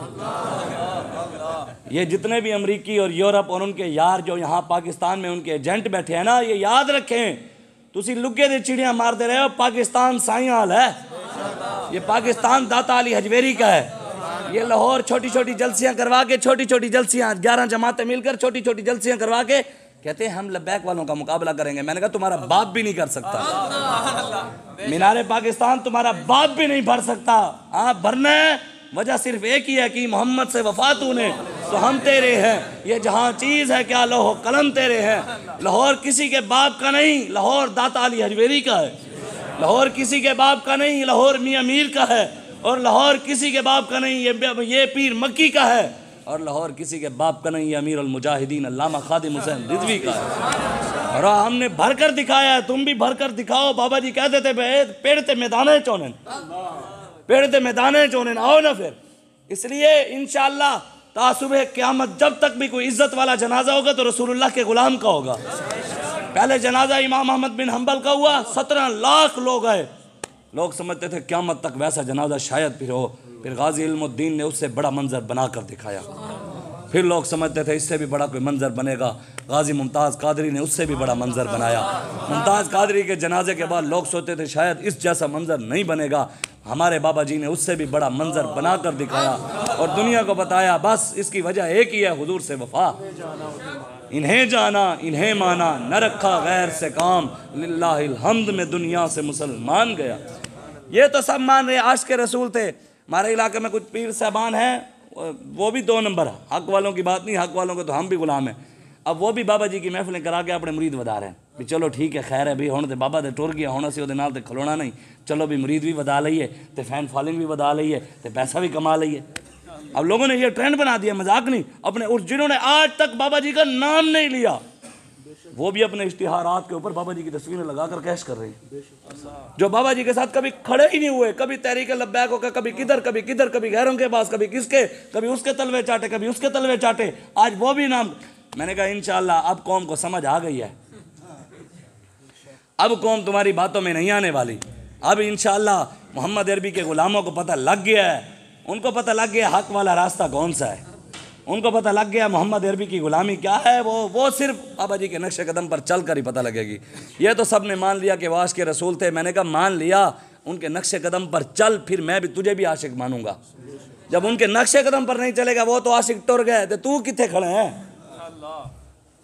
ये जितने भी अमरीकी और यूरोप और उनके यार जो यहाँ पाकिस्तान में उनके एजेंट बैठे हैं ना, ये याद रखें, तुसी लुगे दी चिड़ियाँ मार दे रहे हो, पाकिस्तान साइयाँ हाल है। ये पाकिस्तान दाता अली हजवेरी का है। ये लाहौर छोटी छोटी जलसियाँ करवा के, छोटी छोटी जलसियाँ 11 जमातें मिलकर छोटी छोटी जलसियाँ करवा के कहते हैं हम लब्बैक वालों का मुकाबला करेंगे। मैंने कहा तुम्हारा बाप भी नहीं कर सकता, मीनारे पाकिस्तान तुम्हारा बाप भी नहीं भर सकता। हाँ भरना है, वजह सिर्फ एक ही है कि मोहम्मद से वफा तूने तो हम तेरे हैं। ये जहाँ चीज़ है क्या लोहो कलम तेरे हैं। लाहौर किसी के बाप का नहीं, लाहौर दाता अली हजवेरी का है। लाहौर किसी के बाप का नहीं, लाहौर मियाँ मीर का है। और लाहौर किसी के बाप का नहीं, ये पीर मक्की का है। और लाहौर किसी के बाप का नहीं, अमीर अल मुजाहिदीन अल्लामा खादिम हुसैन रिजवी का है। और हमने भर कर दिखाया है, तुम भी भर कर दिखाओ। बाबा जी कहते थे पेड़ ते मैदाने चौने, पेड़ ते मैदाने चौने, आओ ना फिर। इसलिए इंशाअल्लाह तासुबह क़यामत जब तक भी कोई इज्जत वाला जनाजा होगा तो रसूलुल्लाह के गुलाम का होगा। पहले जनाजा इमाम अहमद बिन हंबल का हुआ, 17 लाख लोग आए। लोग समझते थे क़यामत तक वैसा जनाजा शायद फिर हो। फिर गाजी इल्मुद्दीन ने उससे बड़ा मंजर बना कर दिखाया। फिर लोग समझते थे इससे भी बड़ा कोई मंजर बनेगा। गाजी मुमताज़ कादरी ने उससे भी बड़ा मंजर बनाया। मुमताज़ कादरी के जनाजे के बाद लोग सोचते थे शायद इस जैसा मंजर नहीं बनेगा। हमारे बाबा जी ने उससे भी बड़ा मंजर बना कर दिखाया और दुनिया को बताया बस इसकी वजह एक ही है, हुजूर से वफा। इन्हें जाना इन्हें माना, न रखा गैर से काम, लिल्लाहिल हम्द में दुनिया से मुसलमान गया। ये तो सब मान रहे आशिक रसूल थे। हमारे इलाके में कुछ पीर साहबान हैं, वो भी 2 नंबर, हक वालों की बात नहीं, हक वालों के तो हम भी गुलाम हैं। अब वो भी बाबा जी की महफिलें करा के अपने मुरीद वधा रहे हैं भी चलो ठीक है खैर है भी हुण ते बाबा दे टुर गया, हुण असीं उहदे नाल ते खलोना नहीं, चलो भी मुरीद भी वधा लईए ते फैन फॉलोइंग भी वधा लईए ते पैसा भी कमा लईए। अब लोगों ने ये ट्रेंड बना दिया, मजाक नहीं, अपने उस जिन्होंने आज तक बाबा जी का नाम नहीं लिया वो भी अपने इश्तिहारात के ऊपर बाबा जी की तस्वीरें लगाकर कैश कर रहे हैं। जो बाबा जी के साथ कभी खड़े ही नहीं हुए, कभी तहरीक लब्बैक होकर कभी किधर कभी गैरों के पास, कभी किसके, कभी उसके तलवे चाटे कभी उसके तलवे चाटे, आज वो भी नाम। मैंने कहा इंशाअल्लाह अब कौम को समझ आ गई है, अब कौम तुम्हारी बातों में नहीं आने वाली। अब इंशाअल्लाह मोहम्मद अरबी के गुलामों को पता लग गया है, उनको पता लग गया हक वाला रास्ता कौन सा है, उनको पता लग गया मोहम्मद अरबी की गुलामी क्या है। वो सिर्फ बाबा जी के नक्शे कदम पर चल कर ही पता लगेगी। ये तो सब ने मान लिया कि वो आशिक रसूल थे। मैंने कहा मान लिया, उनके नक्शे कदम पर चल, फिर मैं भी तुझे भी आशिक मानूंगा। जब उनके नक्शे कदम पर नहीं चलेगा, वो तो आशिक टुर गए तो तू कितने खड़े हैं,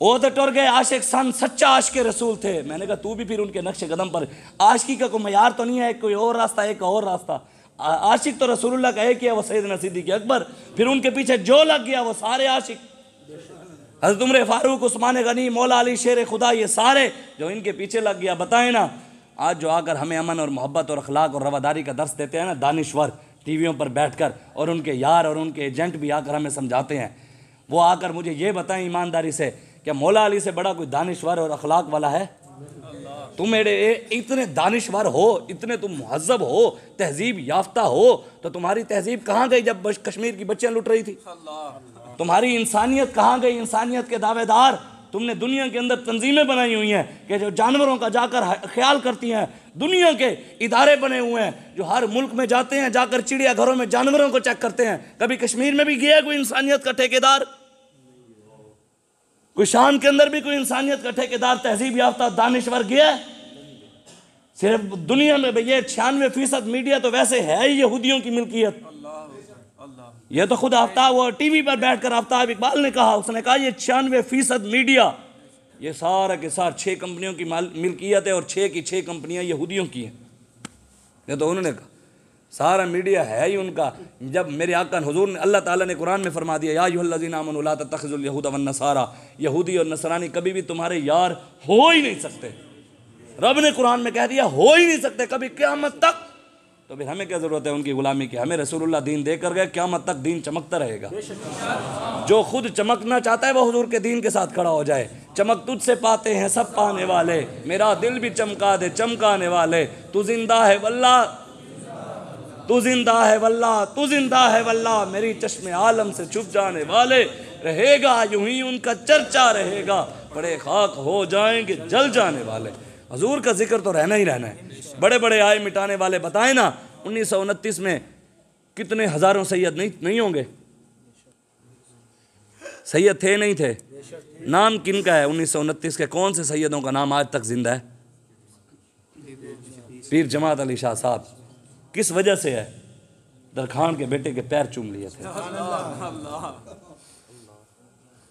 वो तो टुर गए। आशिक सन सच्चा आशिक रसूल थे। मैंने कहा तू भी फिर उनके नक्शे कदम पर, आशिकी का कोई मयार तो नहीं है, कोई और रास्ता एक और रास्ता। आशिक तो रसूलुल्लाह का एक ही है, वो सैयदना सिद्दीक़ अकबर। फिर उनके पीछे जो लग गया वो सारे आशिक, हज़रत उमर फारूक, उस्मान गनी, मौला अली शेर खुदा, ये सारे जो इनके पीछे लग गया। बताएं ना, आज जो आकर हमें अमन और मोहब्बत और अखलाक और रवादारी का दर्स देते हैं ना दानिश्वर टीवियों पर बैठकर, और उनके यार और उनके एजेंट भी आकर हमें समझाते हैं, वो आकर मुझे ये बताएं ईमानदारी से, क्या मौला अली से बड़ा कोई दानिश्वर और अखलाक वाला है? तुम इतने दानिश्वर हो, इतने तुम मुहज़्ज़ब हो, तहजीब याफ्ता हो, तो तुम्हारी तहजीब कहाँ गई जब कश्मीर की बच्चियाँ लुट रही थी? तुम्हारी इंसानियत कहाँ गई? इंसानियत के दावेदार तुमने दुनिया के अंदर तंजीमें बनाई हुई हैं कि जो जानवरों का जाकर ख्याल करती हैं, दुनिया के इदारे बने हुए हैं जो हर मुल्क में जाते हैं, जाकर चिड़ियाघरों में जानवरों को चेक करते हैं। कभी कश्मीर में भी गया कोई इंसानियत का ठेकेदार? कोई शाम के अंदर भी कोई इंसानियत का ठेकेदार, तहजीब याफ्ता दानिश्वर गया? सिर्फ दुनिया में ये 96% मीडिया तो वैसे है ही यहूदियों की मिल्कियत। ये तो खुद आफ्ताब, वो टीवी पर बैठकर आफ्ताब इकबाल ने कहा, उसने कहा ये 96% मीडिया, ये सारा के सार 6 कंपनियों की मिल्कियत है और 6 की 6 कंपनियां यहूदियों की हैं। ये तो उन्होंने कहा, सारा मीडिया है ही उनका। जब मेरे आका हुजूर ने, अल्लाह ताला ने कुरान में फरमा दिया, या अय्युहल्लज़ीना आमनू ला तत्तखिज़ुल यहूदा वन नसारा, यहूदी और नसरानी कभी भी तुम्हारे यार हो ही नहीं सकते। रब ने कुरान में कह दिया हो ही नहीं सकते कभी क़यामत तक। तो फिर हमें क्या ज़रूरत है उनकी गुलामी की? हमें रसूलुल्लाह दीन दे कर गए, क़यामत तक दीन चमकता रहेगा। जो खुद चमकना चाहता है वो हुजूर के दीन के साथ खड़ा हो जाए। चमक तुझसे पाते हैं सब पाने वाले, मेरा दिल भी चमका दे चमकाने वाले, तू जिंदा है वल्लाह, तू जिंदा है वल्लाह, तू जिंदा है वल्लाह, मेरी चश्मे आलम से छुप जाने वाले, रहेगा यूं ही उनका चर्चा रहेगा, बड़े खाक हो जाएंगे जल जाने वाले। हजूर का जिक्र तो रहना ही रहना है। बड़े बड़े आए मिटाने वाले बताए ना, 1929 में कितने हजारों सैयद नहीं होंगे? सैयद थे नहीं थे? नाम किन का है 1929 के? कौन से सैयदों का नाम आज तक जिंदा है? पीर जमात अली शाह साहब। किस वजह से है? दरखान के बेटे के पैर चूम लिए थे।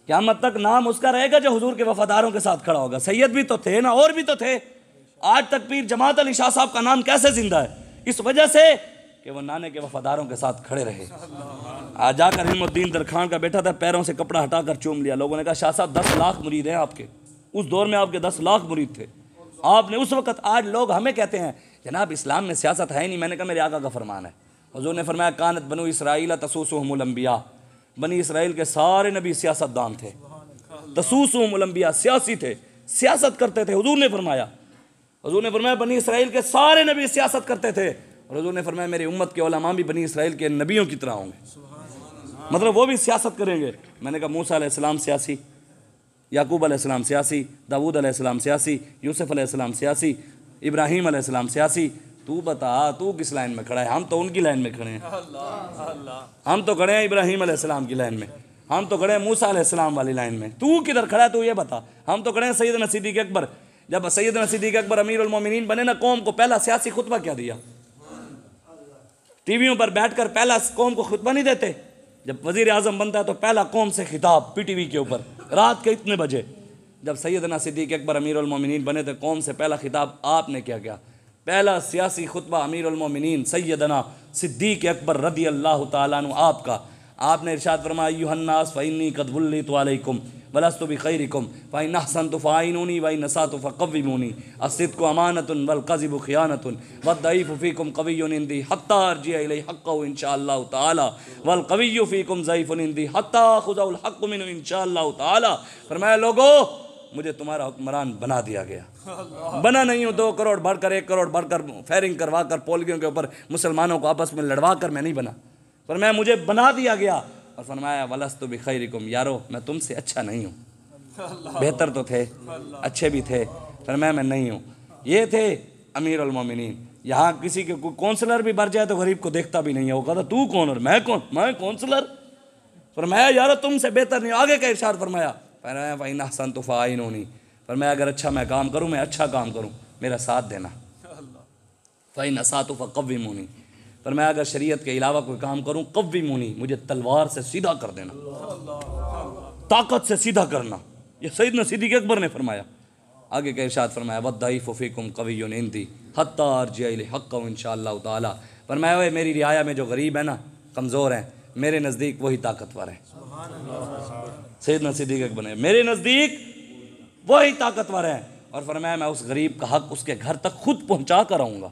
क़यामत तक नाम उसका रहेगा जो हुजूर के वफादारों के साथ खड़ा होगा। सैयद भी तो थे ना, और भी तो थे। आज तक पीर जमात अली शाह साहब का नाम कैसे जिंदा है? इस वजह से कि वो नाने के वफादारों के साथ खड़े रहे। आज जाकर हिम्मुद्दीन दरखान का बेटा था, पैरों से कपड़ा हटाकर चूम लिया। लोगों ने कहा शाह साहब 10 लाख मुरीद हैं आपके। उस दौर में आपके 10 लाख मुरीद थे आपने उस वक़्त। आज लोग हमें कहते हैं जनाब इस्लाम में सियासत है ही नहीं। मैंने कहा मेरे आका का फरमान है, हुजूर ने फरमाया कानत बनु इसराइल तसूसुहुमुल अंबिया, बनी इसराइल के सारे नबी सियासतदान थे, तसूसुहुम उलंबिया, सियासी थे, सियासत करते थे। हुजूर ने फरमाया बनी इसराइल के सारे नबी सियासत करते थे, और हुजूर ने फरमाया मेरी उम्मत के उलमा भी बनी इसराइल के नबियों की तरह होंगे, मतलब वो भी सियासत करेंगे। मैंने कहा मूसा अलैहिस्सलाम सियासी, याकूब अलैहिस्सलाम सियासी, दाऊद अलैहिस्सलाम सियासी, यूसुफ अलैहिस्सलाम सियासी, इब्राहीम अलैहिस्सलाम सियासी। तू बता तू किस लाइन में खड़ा है? हम तो उनकी लाइन में खड़े हैं, हम तो खड़े हैं इब्राहीम अलैहिस्सलाम की लाइन में, हम तो खड़े हैं मूसा अलैहिस्सलाम वाली लाइन में। तू किधर खड़ा है? तू ये बता। हम तो खड़े हैं सैयदना सिद्दीक़ अकबर। जब सैयदना सिद्दीक़ अकबर अमीरुल मोमिनीन बने ना, कौम को पहला सियासी खुतबा क्या दिया? टीवियों पर बैठकर पहला कौम को खुतबा नहीं देते। जब वजीर आजम बनता है तो पहला कौम से खिताब पीटीवी के ऊपर रात के इतने बजे। जब सैयदना सिद्दीक़ अकबर अमीरुल मोमिनीन बने थे, कौम से पहला खिताब आपने क्या किया? पहला सियासी खुतबा अमीरुल मोमिनीन सैयदना सिद्दीक़ अकबर रदी अल्लाह ताला अन्हु आपका। आपने इरशाद फरमाया अय्युहन्नास फ़इन्नी क़द वल्लितु अलैकुम वलस्तु बिखैरिकुम फ़इन अहसनतु फ़अइनूनी वइन नसातु फ़क़व्विमूनी अस्सिद्क़ु अमानतुन वल कज़िबु ख़ियानतुन वद्दईफ़ु फ़ीकुम क़विय्युन इंदी हत्ता अर्जिअ इलैहि हक़्क़हु इंशाअल्लाहु तआला वल क़विय्यु फ़ीकुम ज़ईफ़ुन इंदी हत्ता खुज़उल हक़्क़ु मिन्हु इंशाअल्लाहु तआला। फरमाया लोगो मुझे तुम्हारा हुक्मरान बना दिया गया। बना नहीं हूँ 2 करोड़ बढ़कर 1 करोड़ बढ़कर फायरिंग करवा कर पोलियों के ऊपर मुसलमानों को आपस में लड़वा कर मैं नहीं बना, फरमाया मुझे बना दिया गया। और फरमाया वलस्तु बिखैरिकुम, यारो मैं तुमसे अच्छा नहीं हूँ, बेहतर तो थे, अच्छे भी थे, फरमाया मैं नहीं हूँ। ये थे अमीरुल मोमिनीन। यहाँ किसी के कोई काउंसलर भी मर जाए तो गरीब को देखता भी नहीं है। वो कहता तू कौन और मैं कौन, मैं काउंसलर? फरमाया यारो तुमसे बेहतर नहीं। आगे का इरशाद फरमाया फ़इन अहसनतु फ़अइनूनी, फरमाया अगर अच्छा मैं काम करूँ, मैं अच्छा काम करूँ, मेरा साथ देना। फ़इन असातु फ़क़व्विमूनी, फरमाया अगर शरीयत के अलावा कोई काम करूँ, क़व्विमूनी, मुझे तलवार से सीधा कर देना, ताकत से सीधा करना। ये सैयदना सिद्दीक़ अकबर ने फरमाया। आगे का इरशाद फरमाया वद्दईफ़ु फ़ीकुम क़विय्युन इंदी हत्ता अर्जिअ इलैहि हक़्क़हु इंशाअल्लाहु तआला। फरमाया ओए मेरी रियाया में जो गरीब है ना, कमज़ोर हैं, मेरे नज़दीक वही ताकतवर है। सैयदना सिद्दीक़ अकबर ने, मेरे नज़दीक वही ताकतवर है। और फरमाया मैं उस गरीब का हक उसके घर तक खुद पहुँचा कर आऊँगा।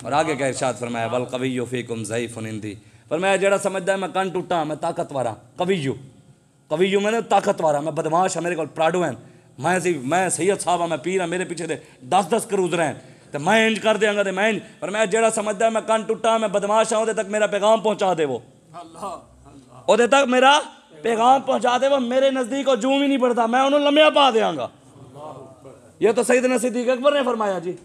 और आगे का इरशाद फरमाया वल क़विय्यु फ़ीकुम ज़ईफ़ुन इंदी, फरमाया जेड़ा समझदा है मैं कन टुटा, मैं ताकतवर हाँ। कविय्यु मैंने ताकतवर हाँ, मैं बदमाश हाँ, मेरे को प्राडो हैं, मैं सैयद साहब हाँ, मैं पीर हाँ, मेरे पीछे दे 10-10 करूजर हैं, तो मैं इंज कर देंगा तो मैं इंज। फरमाया जेड़ा समझदा है मैं कन टुटा, मैं बदमाश हाँ, उधर तक मेरा पैगाम पहुँचा दे, वो उधर तक मेरा पैगाम पहुँचा दे, वो मेरे नज़दीक और जूम ही नहीं पड़ता, मैं उन्होंने लम्या पा देंगा। ये तो सैयदना सिद्दीक़ अकबर ने फरमाया जी।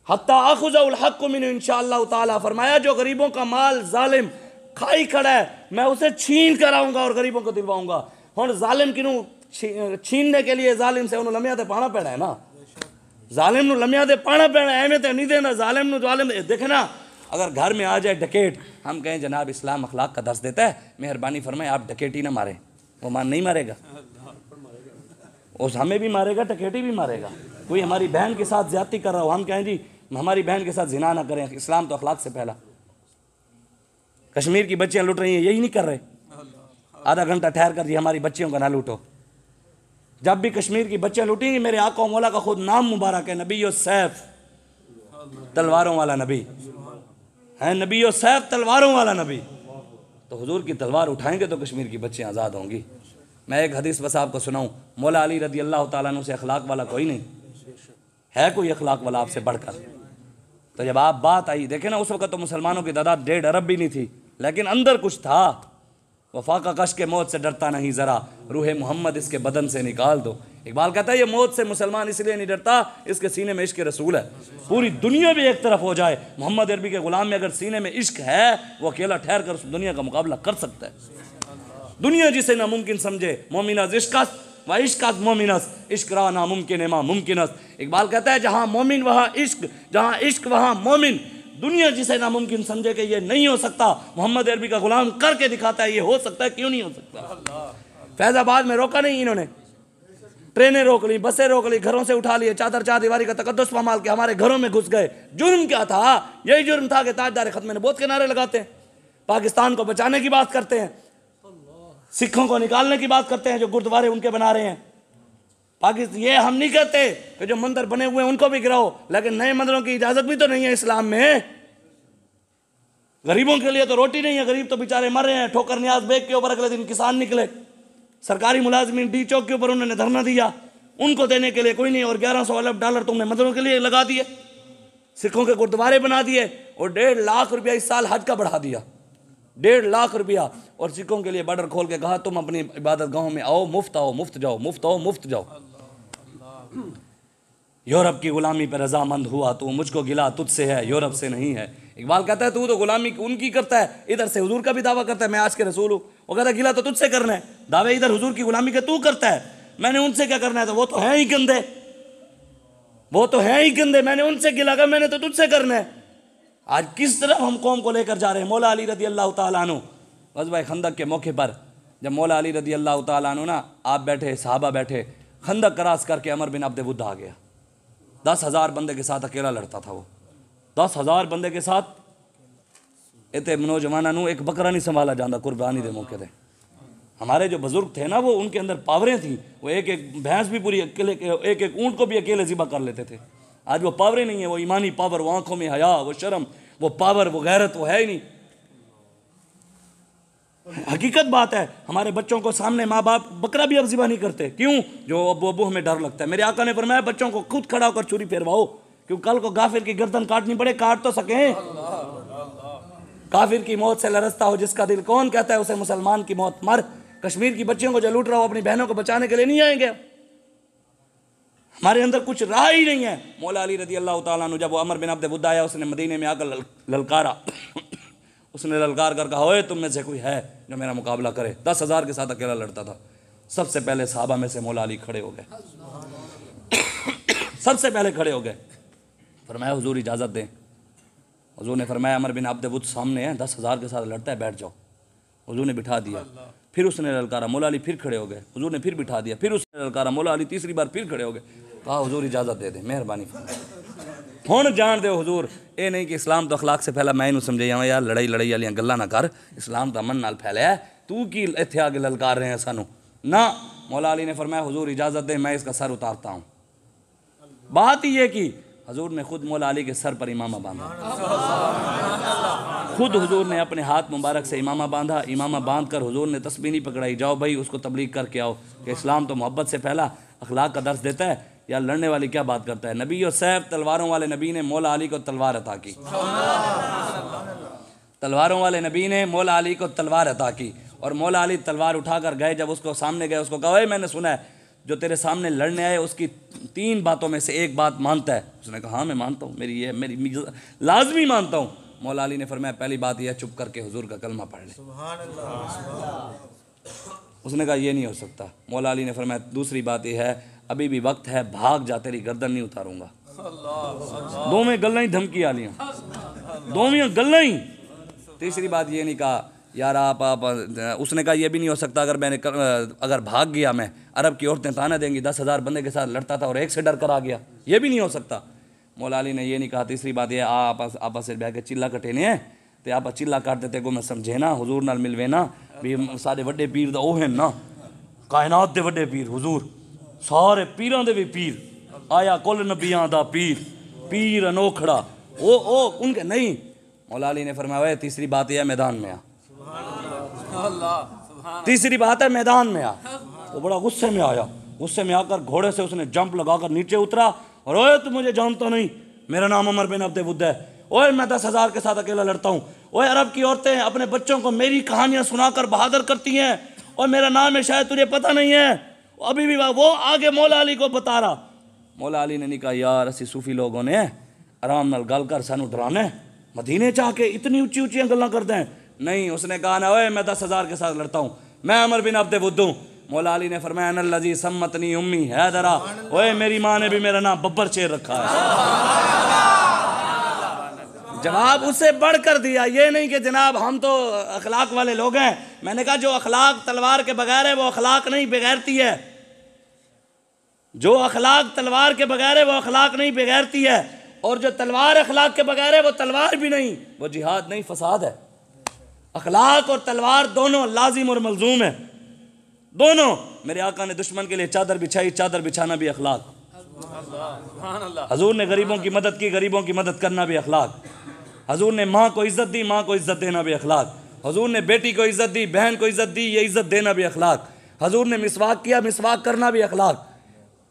हत्ता अख़ुज़उल हक़्क़ु मिन्हु इंशाअल्लाहु तआला, फरमाया जो गरीबों का माल जालिम खाई खड़ा है मैं उसे छीन कर आऊँगा और गरीबों को दिलवाऊँगा। हुण जालिम किनू छीनने के लिए जालिम से उन्होंने लम्या तो पाना पैना है ना, जालिम नू लम्या तो पाना पैना है, एवं तो नहीं देना जालिम नू। जालिम देखे ना, अगर घर में आ जाए डकैत, हम कहें जनाब इस्लाम अखलाक का दस देता है, मेहरबानी फरमाए आप डकैती ना मारें, वो मान नहीं मारेगा, उस हमें भी मारेगा, डकैती भी मारेगा। कोई हमारी बहन के साथ ज्यादती कर रहा हो, हम कहें जी हमारी बहन के साथ जिना ना करें, इस्लाम तो अखलाक से पहला। कश्मीर की बच्चियां लूट रही हैं, यही नहीं कर रहे, आधा घंटा ठहर कर जी हमारी बच्चियों का ना लूटो। जब भी कश्मीर की बच्चियां लूटेंगी, मेरे आका और मौला का खुद नाम मुबारक है, नबी और सैफ, तलवारों वाला नबी है, नबी और सैफ तलवारों वाला नबी। तो हुजूर की तलवार उठाएंगे तो कश्मीर की बच्चियां आज़ाद होंगी। मैं एक हदीस बस आपको सुनाऊं, मौला अली रदी अल्लाह ताला अन्हु से अखलाक वाला कोई नहीं है, कोई अखलाक वाला आपसे बढ़कर। तो जब आप बात आई, देखे ना उस वक्त तो मुसलमानों की तादाद 1.5 अरब भी नहीं थी, लेकिन अंदर कुछ था। वफा का कश के मौत से डरता नहीं ज़रा, रूह मोहम्मद इसके बदन से निकाल दो। इकबाल कहता है ये मौत से मुसलमान इसलिए नहीं डरता, इसके सीने में इश्क रसूल है। पूरी दुनिया भी एक तरफ हो जाए, मोहम्मद अरबी के गुलाम में अगर सीने में इश्क है, वो अकेला ठहर कर उस दुनिया का मुकाबला कर सकता है। दुनिया जिसे नामुमकिन समझे, मोमिनस इश्कस व इश्कस मोमिनस, इश्क रहा नामुमकिन है मुमकिनस। इकबाल कहता है जहाँ मोमिन वहाँ इश्क, जहाँ इश्क वहाँ मोमिन। दुनिया जिसे नामुमकिन समझे कि ये नहीं हो सकता, मोहम्मद अरबी का गुलाम करके दिखाता है ये हो सकता है, क्यों नहीं हो सकता। फैजाबाद में रोका नहीं इन्होंने, ट्रेनें रोक ली, बसें रोक ली, घरों से उठा लिए, चादर चारदीवारी का तकद्दुस पामाल के हमारे घरों में घुस गए। जुर्म क्या था? यही जुर्म था कि ताजदार खत्म नबूवत के नारे लगाते हैं, पाकिस्तान को बचाने की बात करते हैं, सिखों को निकालने की बात करते हैं, जो गुरुद्वारे उनके बना रहे हैं। पाकिस्तान ये हम नहीं कहते कि जो मंदिर बने हुए हैं उनको भी गिराओ, लेकिन नए मंदिरों की इजाजत भी तो नहीं है इस्लाम में। गरीबों के लिए तो रोटी नहीं है, गरीब तो बेचारे मर रहे हैं। ठोकर न्याज बेग के ऊपर अगले दिन किसान निकले, सरकारी मुलाजमीन डी चौक के ऊपर उन्होंने धरना दिया, उनको देने के लिए कोई नहीं, और 1100 अरब डॉलर तुमने मददों के लिए लगा दिए, सिखों के गुरुद्वारे बना दिए, और 1.5 लाख रुपया इस साल हज का बढ़ा दिया, 1.5 लाख रुपया, और सिखों के लिए बॉर्डर खोल के कहा तुम अपनी इबादत गाहों में आओ, मुफ्त जाओ, मुफ्त आओ, मुफ्त जाओ। यूरोप की गुलामी पर रजामंद हुआ तू, मुझको गिला तुझसे है, यूरोप से नहीं है। इकबाल कहता है तू तो गुलामी उनकी करता है, इधर से हुजूर का भी दावा करता है मैं आज के रसूल हूँ। वो कहता है गिला तो तुझसे करना है, दावे इधर हुजूर की गुलामी के तू करता है, मैंने उनसे क्या करना है, तो वो तो है ही गंदे, वो तो है ही गंदे, मैंने उनसे गिला कर, मैंने तो तुझसे करना है। आज किस तरफ हम कौम को लेकर जा रहे हैं। मौला अली रदी अल्लाह तआला अन्हु ग़ज़वा खंदक के मौके पर जब मौला अली रदी अल्लाह तआला अन्हु ना आप बैठे, सहाबा बैठे, खंदक क्रॉस करके अमर बिन अब्द वुद्द आ गया। 10,000 बंदे के साथ अकेला लड़ता था वो, 10,000 बंदे के साथ। इतने नौजवानों नू एक बकरा नहीं संभाला जाता कुर्बानी के मौके पर। हमारे जो बुजुर्ग थे ना वो उनके अंदर पावरें थी, वो एक एक भैंस भी पूरी अकेले, एक एक ऊँट को भी अकेले ज़िबा कर लेते थे। आज वो पावरें नहीं है, वो ईमानी पावर, वो आंखों में हया, वो शर्म, वो पावर, वो गैरत, वो है ही नहीं। हकीकत बात है, हमारे बच्चों को सामने माँ बाप बकरा भी अब ज़िबा नहीं करते। क्यों? जो अबू हमें डर लगता है। मेरे आका ने फरमाया बच्चों को खुद खड़ा होकर छुरी फेरवाओ, क्यों कल को गाफिर की गर्दन काटनी पड़े, काट तो सकें। काफिर की मौत से लरसता हो जिसका दिल, कौन कहता है उसे मुसलमान की मौत मर। कश्मीर की बच्चियों को जो लूट रहा हो अपनी बहनों को बचाने के लिए नहीं आएंगे। हमारे अंदर कुछ रहा ही नहीं है। मौला अली रदी अल्लाह तआला अन्हु जब वो अमर बिन अब्द वुद्द आया, उसने मदीने में आकर ललकारा उसने ललकार कर कहा ओए तुम में से कोई है जो मेरा मुकाबला करे। 10,000 के साथ अकेला लड़ता था। सबसे पहले सहाबा में से मौला अली खड़े हो गए, सबसे पहले खड़े हो गए। फरमाया हुजूर इजाज़त दें। हुजूर ने फरमाया अमर बिन अब्द वुद्द सामने है, 10,000 के साथ लड़ता है, बैठ जाओ। हुजूर ने बिठा दिया। फिर उसने ललकारा, मौला अली फिर खड़े हो गए। हुजूर ने फिर बिठा दिया। फिर उसने ललकारा, मौला अली तीसरी बार फिर खड़े हो गए। कहा हुजूर इजाज़त दे दें, मेहरबानी हुण जान दो हुजूर, ये नहीं कि इस्लाम तो अखलाक से फैला, मैं इन्हू समझे जावां यार लड़ाई लड़ाई वाली गल्लां ना कर, इस्लाम तो अमन नाल फैलिया है, तू की इत्थे आके ललकार रहे हैं सानू ना। मौला अली ने फरमाया हुजूर इजाज़त दे, मैं इसका सर उतारता हूँ। बात ही ये कि हुजूर ने खुद मौला अली के सर पर इमामा बांधा, खुद हुजूर ने अपने हाथ मुबारक से इमामा बांधा। इमामा बांध कर हुजूर ने तस्बीह नहीं पकड़ाई, जाओ भाई उसको तबलीग करके आओ कि इस्लाम तो मोहब्बत से फैला, अखलाक का दर्स देता है, या लड़ने वाली क्या बात करता है। नबी और सैफ तलवारों वाले नबी ने मौला अली को तलवार अता की, तलवारों वाले नबी ने मौला अली को तलवार अता की। और मौला अली तलवार उठाकर गए, जब उसको सामने गए उसको कहा मैंने सुना है जो तेरे सामने लड़ने आए उसकी 3 बातों में से एक बात मानता है। उसने कहा हाँ मैं मानता हूँ, मेरी लाजमी मानता हूँ। मौला अली ने फरमाया पहली बात यह चुप करके हुजूर का कलमा पढ़ ले। उसने कहा यह नहीं हो सकता। मौला अली ने फरमाया दूसरी बात यह है अभी भी वक्त है, भाग जा, तेरी गर्दन नहीं उतारूंगा। दो में गल्ला ही धमकी आ लिया, दो में गल्ला ही। तीसरी बात ये नहीं कहा यार आप उसने कहा यह भी नहीं हो सकता अगर भाग गया मैं, अरब की औरतें ताना देंगी, 10,000 बंदे के साथ लड़ता था और एक से डर कर आ गया, ये भी नहीं हो सकता। मौला अली ने यह नहीं कहा। तीसरी बात यह आपस से बह के चिल्ला कटेने हैं तो आप चिल्ला काट देते को मैं समझे ना, हुजूर नाल मिलवे ना भी सारे वड्डे पीर दा ओह है ना, कायनात दे वड्डे पीर हुजूर, सारे पीरां दे भी पीर, आया कुल नबियां दा पीर, पीर अनोखड़ा ओ उनके नहीं। मौला अली ने फरमाया तीसरी बात यह है मैदान में आ, तीसरी बात है मैदान में आ। वो बड़ा गुस्से में आया, गुस्से में आकर घोड़े से उसने जंप लगाकर नीचे उतरा और ओए तू मुझे जानता नहीं, मेरा नाम अमर बिन अब्द वुद्द है, ओए मैं 10,000 के साथ अकेला लड़ता हूँ, ओए अरब की औरतें अपने बच्चों को मेरी कहानियां सुनाकर बहादुर करती हैं, और मेरा नाम है शायद तुझे पता नहीं है। अभी भी वो आगे मौला अली को बता रहा। मौला अली ने नहीं कहा यार असी सूफी लोगों ने आराम नाल गल कर सानू डराने, मदीने चाह के इतनी ऊंची ऊंची गल्लां करते हैं। नहीं, उसने कहा ना ओए मैं 10,000 के साथ लड़ता हूँ, मैं अमर बिन अब्द वुद्द हूँ। मौला अली ने फरमाया अनल्लज़ी सम्मतनी उम्मी हैदरा, ओए मेरी माँ ने भी मेरा नाम बब्बर शेर रखा है। जवाब उससे बढ़कर दिया, ये नहीं कि जनाब हम तो अखलाक वाले लोग हैं। मैंने कहा जो अखलाक तलवार के बगैर है वो अखलाक नहीं बेगैरती है, जो अखलाक तलवार के बगैर है वो अखलाक नहीं बेगैरती है, और जो तलवार अखलाक के बगैर है वो तलवार भी नहीं, वो जिहाद नहीं फसाद है। अखलाक और तलवार दोनों लाजिम और मलजूम है, दोनों। मेरे आका ने दुश्मन के लिए चादर बिछाई, चादर बिछाना भी अखलाक। हजूर ने गरीबों की मदद की, गरीबों की मदद करना भी अखलाक। हजूर ने माँ को इज़्ज़त दी, माँ को इज़्ज़त देना भी अखलाक। हजूर ने बेटी को इज़्ज़त दी, बहन को इज़्ज़त दी, ये इज़्ज़त देना भी अखलाक। हजूर ने मिसवाक किया, मिसवाक करना भी अखलाक।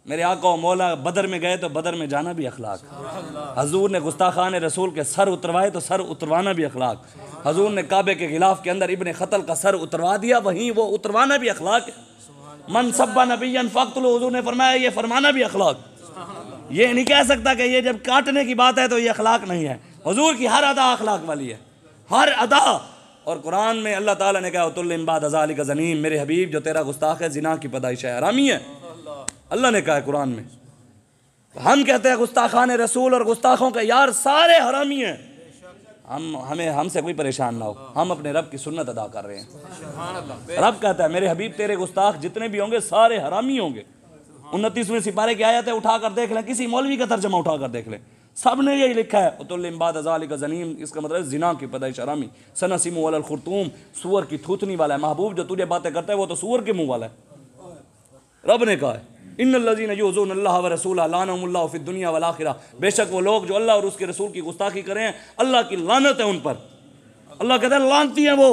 मेरे आका और मौला बदर में गए तो बदर में जाना भी अखलाक। हजूर ने गुस्ताखान रसूल के सर उतरवाए तो सर उतरवाना भी अखलाक। हजूर ने काबे के गिलाफ के अंदर इब्ने ख़तल का सर उतरवा दिया, वहीं वो उतरवाना भी अखलाक है। मन सब्बा नबिय्यन फ़क़्तुलू, हुजूर ने फरमाया ये फरमाना भी अखलाक। ये नहीं कह सकता कि ये जब काटने की बात है तो ये अखलाक नहीं है। हुजूर की हर अदा अखलाक वाली है, हर अदा। और कुरान में अल्लाह ताला ने कहा तुल्लिम बाद ज़ालिका ज़नीम, मेरे हबीब जो तेरा गुस्ताख है जिना की पैदाइश है, हरामी है। अल्लाह ने कहा है कुरान में। हम कहते हैं गुस्ताखान रसूल और गुस्ताखों के यार सारे हरामी हैं। हमसे कोई परेशान ना हो, हम अपने रब की सुन्नत अदा कर रहे हैं। रब कहता है मेरे हबीब तेरे गुस्ताख जितने भी होंगे सारे हरामी होंगे। 29वें सिपारे की आयत है, उठा कर देख लें, किसी मौलवी का तर्जमा उठा कर देख लें, सब ने यही लिखा है उतुल्लिम बाद ज़ालिका ज़नीम। इसका मतलब जिना की पैदाइश हरामी। सनसिमु अलल खुर्तूम, सूअर की थूथनी वाला है। महबूब जो तुझे बातें करता है वो तो सूअर के मुंह वाला है। रब ने कहा है इन्नल्लज़ीना युज़ूना अल्लाह व रसूलहु लानहुमुल्लाहु फ़िद दुनिया वल आखिरह, बेशक वो लोग जो अल्लाह और उसके रसूल की गुस्ताखी करें अल्लाह की लानत है उन पर। अल्लाह कहता है लानती हैं वो,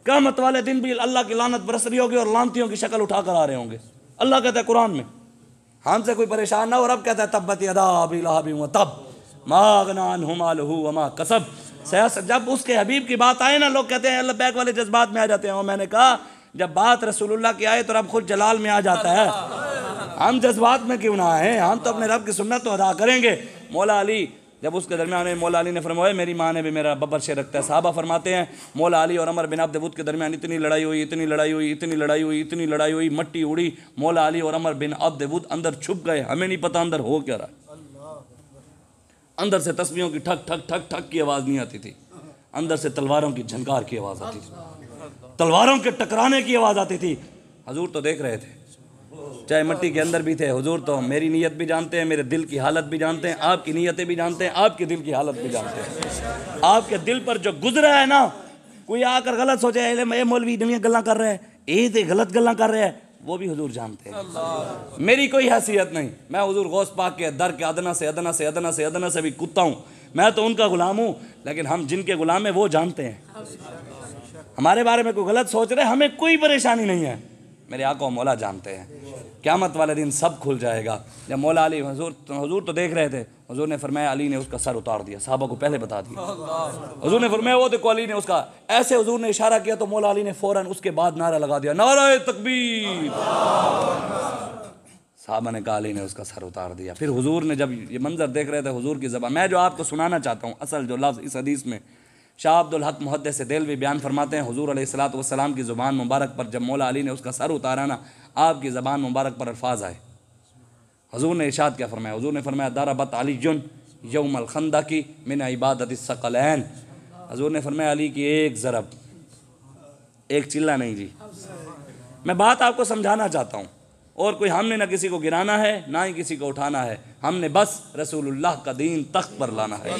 क़यामत वाले दिन भी अल्लाह की लानत बरस रही होगी और लानतियों की शक्ल उठा कर आ रहे होंगे। अल्लाह कहता है कुरान में, हमसे कोई परेशान ना हो। रब कहता है तब्बत यदा अबी लहब व तब मा अगना अन्हु मालुहु व मा कसब। जब उसके हबीब की बात आए ना, लोग कहते हैं अल्लाह बैक वाले जज्बात में आ जाते हैं। और मैंने कहा जब बात रसूलुल्लाह की आए तो रब खुद जलाल में आ जाता है। हम जज्बात में क्यों ना आए, हम तो अपने रब की सुन्नत तो अदा करेंगे। मौला अली जब उसके दरमियान मौला अली ने फरमाया मेरी माँ ने भी मेरा बब्बर से रखता है। साहबा फरमाते हैं मौला अली और अमर बिन अब्द वुद के दरमियान इतनी लड़ाई हुई, इतनी लड़ाई हुई, इतनी लड़ाई हुई, इतनी लड़ाई हुई, मट्टी उड़ी। मौला अली और अमर बिन अब्द वुद अंदर छुप गए, हमें नहीं पता अंदर हो क्या रहा। अंदर से तस्बीहों की ठक ठक ठक ठक की आवाज़ नहीं आती थी, अंदर से तलवारों की झनकार की आवाज़ आती थी, तलवारों के टकराने की आवाज़ आती थी। हजूर तो देख रहे थे, चाहे मट्टी के अंदर भी थे। हुजूर तो मेरी नीयत भी जानते हैं, मेरे दिल की हालत भी जानते हैं, आपकी नीयतें भी जानते हैं, आपके दिल की हालत भी जानते हैं। आपके दिल पर जो गुजरा है ना, कोई आकर गलत सोचे ये मौलवी नवीं गल्लां कर रहे हैं, ये गलत गल्लां कर रहे हैं, वो भी हुजूर जानते हैं। मेरी कोई हैसियत नहीं, मैं हुजूर गौस पाक के दर के अदना से अदना से अदना से अदना से भी कुत्ता हूँ, मैं तो उनका गुलाम हूँ। लेकिन हम जिनके गुलाम हैं वो जानते हैं। हमारे बारे में कोई गलत सोच रहे, हमें कोई परेशानी नहीं है, मेरे आका मौला जानते हैं। क़यामत वाले दिन सब खुल जाएगा। जब मौला अली हुजूर तो देख रहे थे, हुजूर ने फरमाया अली ने उसका सर उतार दिया, साहबा को पहले बता दिया। हुजूर ने फरमाया वो देखो अली ने उसका, ऐसे हुजूर ने इशारा किया तो मौला अली ने फ़ौरन उसके बाद नारा लगा दिया नारे तकबीर। साहबा ने कहा अली ने उसका सर उतार दिया। फिर हुजूर ने जब ये मंजर देख रहे थे हुजूर की ज़बान, मैं जो आपको सुनाना चाहता हूँ असल जो लफ्ज़ इस हदीस में शाह अब्दुल हक मुहद्दिस देलवी बयान फरमाते हैं, हुजूर अलैहिस्सलातु वस्सलाम की ज़ुबान मुबारक पर जब मौला अली ने उसका सर उतारा ना, आपकी ज़बान मुबारक पर अल्फाज आए। हुजूर ने इरशाद क्या फरमाया, हुजूर ने फरमाया दरबत अलीयुन यौमल खंदकी मिन इबादतिस सकलैन। हुजूर ने फरमाया अली की एक ज़रब, एक चिल्ला नहीं जी। मैं बात आपको समझाना चाहता हूँ, और कोई हमने ना किसी को गिराना है ना ही किसी को उठाना है, हमने बस रसूलुल्लाह का दीन तख्त पर लाना है।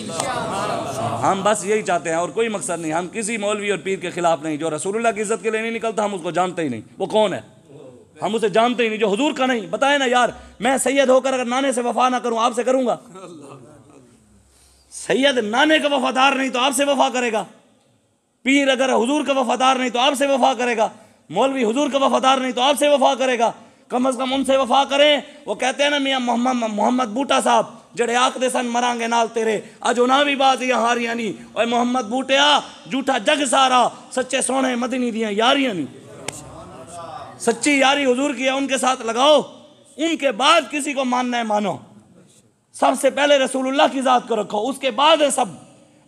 हम बस यही चाहते हैं और कोई मकसद नहीं। हम किसी मौलवी और पीर के खिलाफ नहीं। जो रसूलुल्लाह की इज्जत के लिए नहीं निकलता हम उसको जानते ही नहीं, वो कौन है हम उसे जानते ही नहीं। जो हुजूर का नहीं, बताए ना यार, मैं सैयद होकर अगर नाने से वफा ना करूं आपसे करूंगा? सैयद नाने का वफादार नहीं तो आपसे वफा करेगा, पीर अगर हुजूर का वफादार नहीं तो आपसे वफा करेगा, मौलवी हुजूर का वफादार नहीं तो आपसे वफा करेगा। कम अज कम उनसे वफा करें। वो कहते हैं ना मियाँ मोहम्मद बूटा साहब जड़े आखदे सन मरांगे नाल तेरे, अज उन्हां भी बाजियां हारियां नहीं। ओए मोहम्मद बूटिया झूठा जग सारा, सच्चे सोने मदनी दियां यारियां नहीं। सच्ची यारी हुजूर की है, उनके साथ लगाओ, उनके बाद किसी को मानना है मानो। सबसे पहले रसूलुल्लाह की ज़ात को रखो, उसके बाद है सब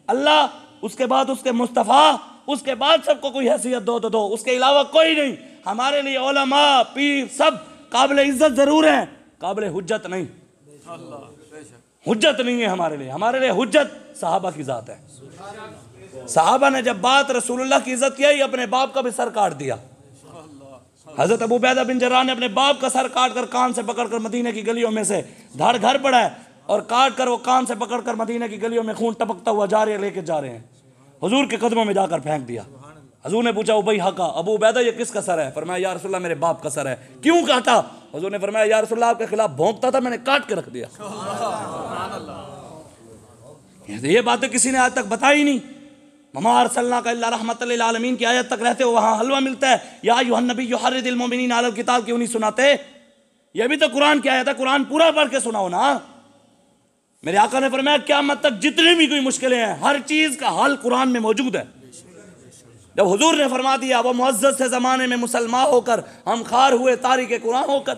अल्लाह, उसके बाद उसके मुस्तफ़ा, उसके बाद सबको कोई हैसियत दो तो दो, उसके अलावा कोई नहीं। हमारे लिए उलमा पीर सब काबिल इज्जत ज़रूर हैं, काबिल हुज्जत नहीं। हुज्जत नहीं है हमारे लिए। हमारे लिए हुज्जत सहाबा की ज़ात है। सहाबा ने जब बात रसूलुल्लाह की इज्जत की, अपने बाप का भी सर काट दिया। हज़रत अबू बैदा बिन जर्राह ने अपने बाप का सर काट कर कान से पकड़कर मदीने की गलियों में से धड़ घर पड़ा है और काट कर वो कान से पकड़कर मदीने की गलियों में खून टपकता हुआ जा रहे लेके जा रहे हैं, हुजूर के कदमों में जाकर फेंक दिया। हुजूर ने पूछा उबई हका, अबू उबैदा ये किसका सर है? फरमाया या रसूलल्लाह मेरे बाप का सर है। क्यों काटा? हुजूर ने फरमाया या रसूलल्लाह आपके खिलाफ भौंकता था, मैंने काट के रख दिया। ये बातें किसी ने आज तक बताई नहीं। वमा अरसलनाका इल्ला रहमतल लिल आलमीन की आयत तक रहते हो वहाँ हलवा मिलता है, या अय्युहन नबी युहर्रिदिल मोमिनीन अलल किताल, क्यों नहीं सुनाते? ये भी तो कुरान की आयत है, कुरान पूरा पढ़ के सुनाओ ना। मेरे आका ने फरमाया क़यामत तक जितनी भी कोई मुश्किलें हैं हर चीज का हल कुरान में मौजूद है। जब हुजूर ने फरमा दिया वो मुअज़्ज़ज़ से ज़माने में मुसलमान होकर हम खार हुए तारीक़ कुरान होकर,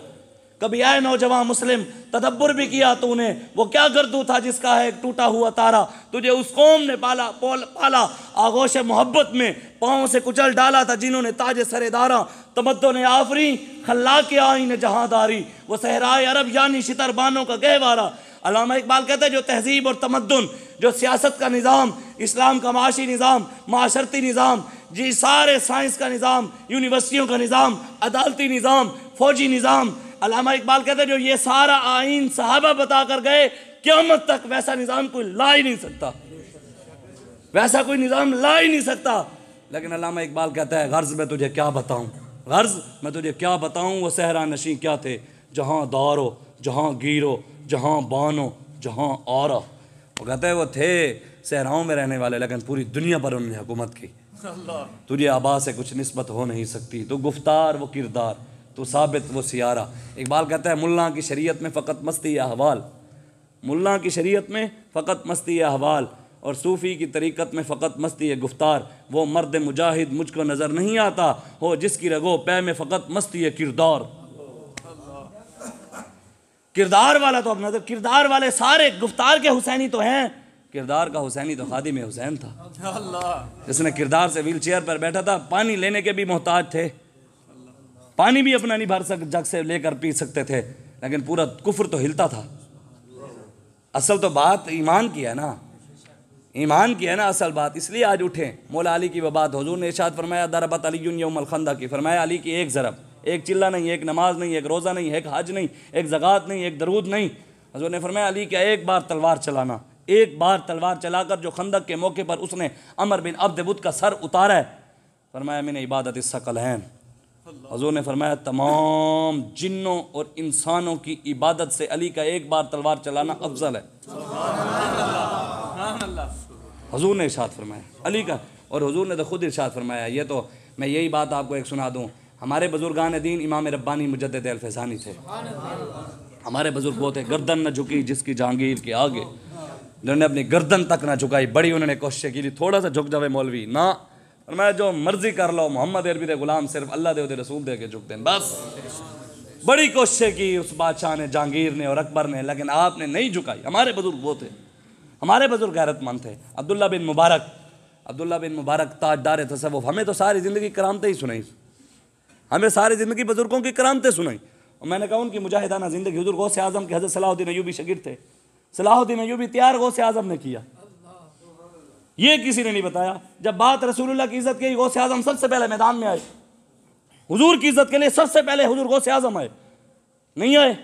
कभी आए नौजवान मुस्लिम तदब्बुर भी किया तूने, वो क्या गर्दू था जिसका है एक टूटा हुआ तारा, तुझे उस कौम ने पाला आगोश मोहब्बत में पाँव से कुचल डाला था जिन्होंने ताज सरेदारा तमद्दुन ने आफरी खल्ला के आईन जहांदारी, वो सहराए अरब यानी शितरबानों का गहवारा। अल्लामा इकबाल कहते हैं जो तहजीब और तमद्दुन, जो सियासत का निज़ाम, इस्लाम का माशी निज़ाम, माशरती निज़ाम, जी सारे साइंस का निज़ाम, यूनिवर्सिटियों का निज़ाम, अदालती निज़ाम, फौजी निज़ाम, अल्लामा इकबाल कहते हैं जो ये सारा आइन सहाबा बता कर गए, क़यामत तक वैसा निज़ाम कोई ला ही नहीं सकता, वैसा कोई निज़ाम ला ही नहीं सकता। लेकिन अल्लामा इकबाल कहता है गर्ज़ मैं तुझे क्या बताऊँ, गर्ज़ मैं तुझे क्या बताऊँ, वो सहरा नशी क्या थे, जहाँ दारो जहाँ गिरो जहाँ बानो जहाँ आरा। वो कहते हैं वो थे सहराओं में रहने वाले, लेकिन पूरी दुनिया पर उन्होंने हुकूमत की। तुझे आबा से कुछ निस्बत हो नहीं सकती, तो गुफ्तार वो किरदार, तो साबित वो सियारा। इकबाल कहता है मुल्ला की शरीयत में फ़कत मस्ती या हवाल, मुल्ला की शरीयत में फ़कत मस्ती या हवाल, और सूफ़ी की तरीक़त में फ़कत मस्ती है गुफ्तार। वो मर्द मुजाहिद मुझको नज़र नहीं आता हो जिसकी रगो पै में फ़कत मस्ती है किरदार। किरदार वाला तो अपना, तो किरदार वाले सारे गुफ्तार के हुसैनी तो हैं, किरदार का हुसैनी तो खादिम हुसैन था, जिसने किरदार से व्हील चेयर पर बैठा था, पानी लेने के भी मोहताज थे, पानी भी अपना नहीं भर जग से लेकर पी सकते थे, लेकिन पूरा कुफ्र तो हिलता था। असल तो बात ईमान की है ना, ईमान की है ना असल बात, इसलिए आज उठे। मौला अली की वह बात हुजूर ने इरशाद फरमाया दरबत अली यौमल खंदा की, फरमाया अली की एक ज़रब, एक चिल्ला नहीं, एक नमाज नहीं, एक रोज़ा नहीं, एक हज नहीं, एक ज़कात नहीं, एक दरूद नहीं। हुजूर ने फरमाया अली क्या एक बार तलवार चलाना, एक बार तलवार चलाकर जो खंदक के मौके पर उसने अमर बिन अब्द बुद का सर उतारा है, फरमाया मैंने इबादत इस्सक़लैन। हुजूर ने फरमाया तमाम जिन्नों और इंसानों की इबादत से अली का एक बार तलवार चलाना अफजल है। हुजूर ने इरशाद फरमाया अली का, और हुजूर ने तो खुद इरशाद फरमाया। ये तो मैं यही बात आपको एक सुना दूँ, हमारे बुजुर्गान दीन इमाम रब्बानी मुजद्दिद अल-फैज़ानी थे, हमारे बुजुर्ग वो थे गर्दन न झुकी जिसकी जहांगीर के आगे, जिन्होंने अपनी गर्दन तक ना झुकाई, बड़ी उन्होंने कोशिश की, थोड़ा सा झुक जावे मौलवी ना, और मैं जो मर्जी कर लो, मोहम्मद अरबी दे गुलाम सिर्फ अल्लाह दे रसूल दे के झुकते हैं बस। बड़ी कोशिश की उस बादशाह ने, जहांगीर ने और अकबर ने, लेकिन आपने नहीं झुकाई। हमारे बुजुर्ग वो थे, हमारे बुजुर्ग गैरतमंद थे। अब्दुल्ला बिन मुबारक ताजदार तसव्वुफ, हमें तो सारी ज़िंदगी करामतें ही सुनाई, हमें सारी ज़िंदगी बुजुर्गों की करामतें सुनाई। और मैंने कहा उनकी मुजाहिदाना ज़िंदगी, हुजूर गौस आज़म के हज़रत सलाहुद्दीन अय्यूबी शागिर्द थे, सलाहुद्दीन अय्यूबी तैयार गौस आज़म ने किया, ये किसी ने नहीं बताया। जब बात रसूलुल्लाह की इज़्ज़त की, गौस आज़म सबसे पहले मैदान में आए, हुजूर की इज़्ज़त के लिए सबसे पहले हुजूर गौस आज़म आए, नहीं आए?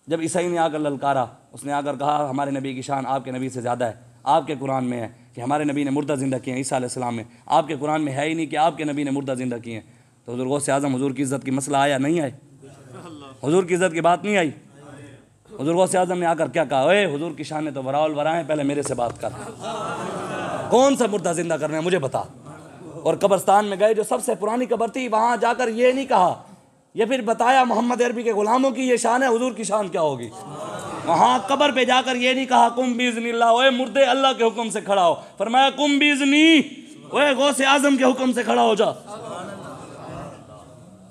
जब ईसाई ने आकर ललकारा, उसने आकर कहा हमारे नबी की शान आपके नबी से ज़्यादा है, आपके कुरान में है कि हमारे नबी ने मुर्दा ज़िंदा किए हैं, ईसा अलैहिस्सलाम में, आपके कुरान में है ही नहीं कि आपके नबी ने मुर्दा ज़िंदा किए हैं। तो हुजूर गौस आज़म, हुजूर की इज़्ज़त की मसला आया नहीं आए? हुजूर की इज़्ज़त की बात नहीं आई? हुजूर गौस आज़म ने आकर क्या कहा, ओए हुजूर की शान तो वराउल वरा है, पहले मेरे से बात कर, कौन सा मुर्दा ज़िंदा करना है मुझे बता। और कब्रस्तान में गए जो सबसे पुरानी कब्र थी, वहाँ जाकर ये नहीं कहा, ये फिर बताया मोहम्मद अरबी के गुलामों की ये शान है, हुजूर की शान क्या होगी। वहाँ कब्र पे जाकर ये नहीं कहा कुम बिइज़्निल्लाह, ओए मुर्दे अल्लाह के हुक्म से खड़ा हो, फरमाया कुम बिइज़्नी, ओए गौस आज़म के हुक्म से खड़ा हो जा।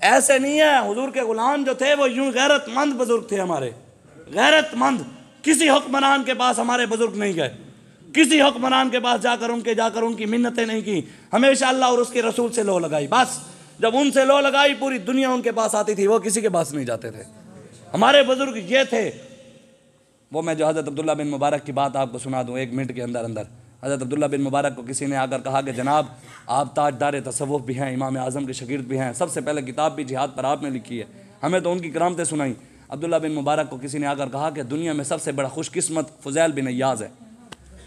ऐसे नहीं है, हुजूर के गुलाम जो थे वो यूं गैरतमंद बुजुर्ग थे, हमारे गैरतमंद। किसी हुक्मरान के पास हमारे बुजुर्ग नहीं गए, किसी हुक्मरान के पास जाकर उनकी मिन्नतें नहीं की, हमेशा अल्लाह और उसके रसूल से लो लगाई। बस जब उनसे लो लगाई पूरी दुनिया उनके पास आती थी, वो किसी के पास नहीं जाते थे। हमारे बुजुर्ग ये थे। वो मैं जो हज़रत अब्दुल्ला बिन मुबारक की बात आपको सुना दूँ 1 मिनट के अंदर अंदर। हज़रत अब्दुल्ला बिन मुबारक को किसी ने आकर कहा कि जनाब आप ताजदार तसव्वुफ भी हैं, इमाम आज़म के शागिर्द भी हैं, सबसे पहले किताब भी जिहाद पर आपने लिखी है, हमें तो उनकी करामतें सुनाई। अब्दुल्ला बिन मुबारक को किसी ने आकर कहा कि दुनिया में सबसे बड़ा खुशकिस्मत फ़ुज़ैल बिन अय्याज़ है,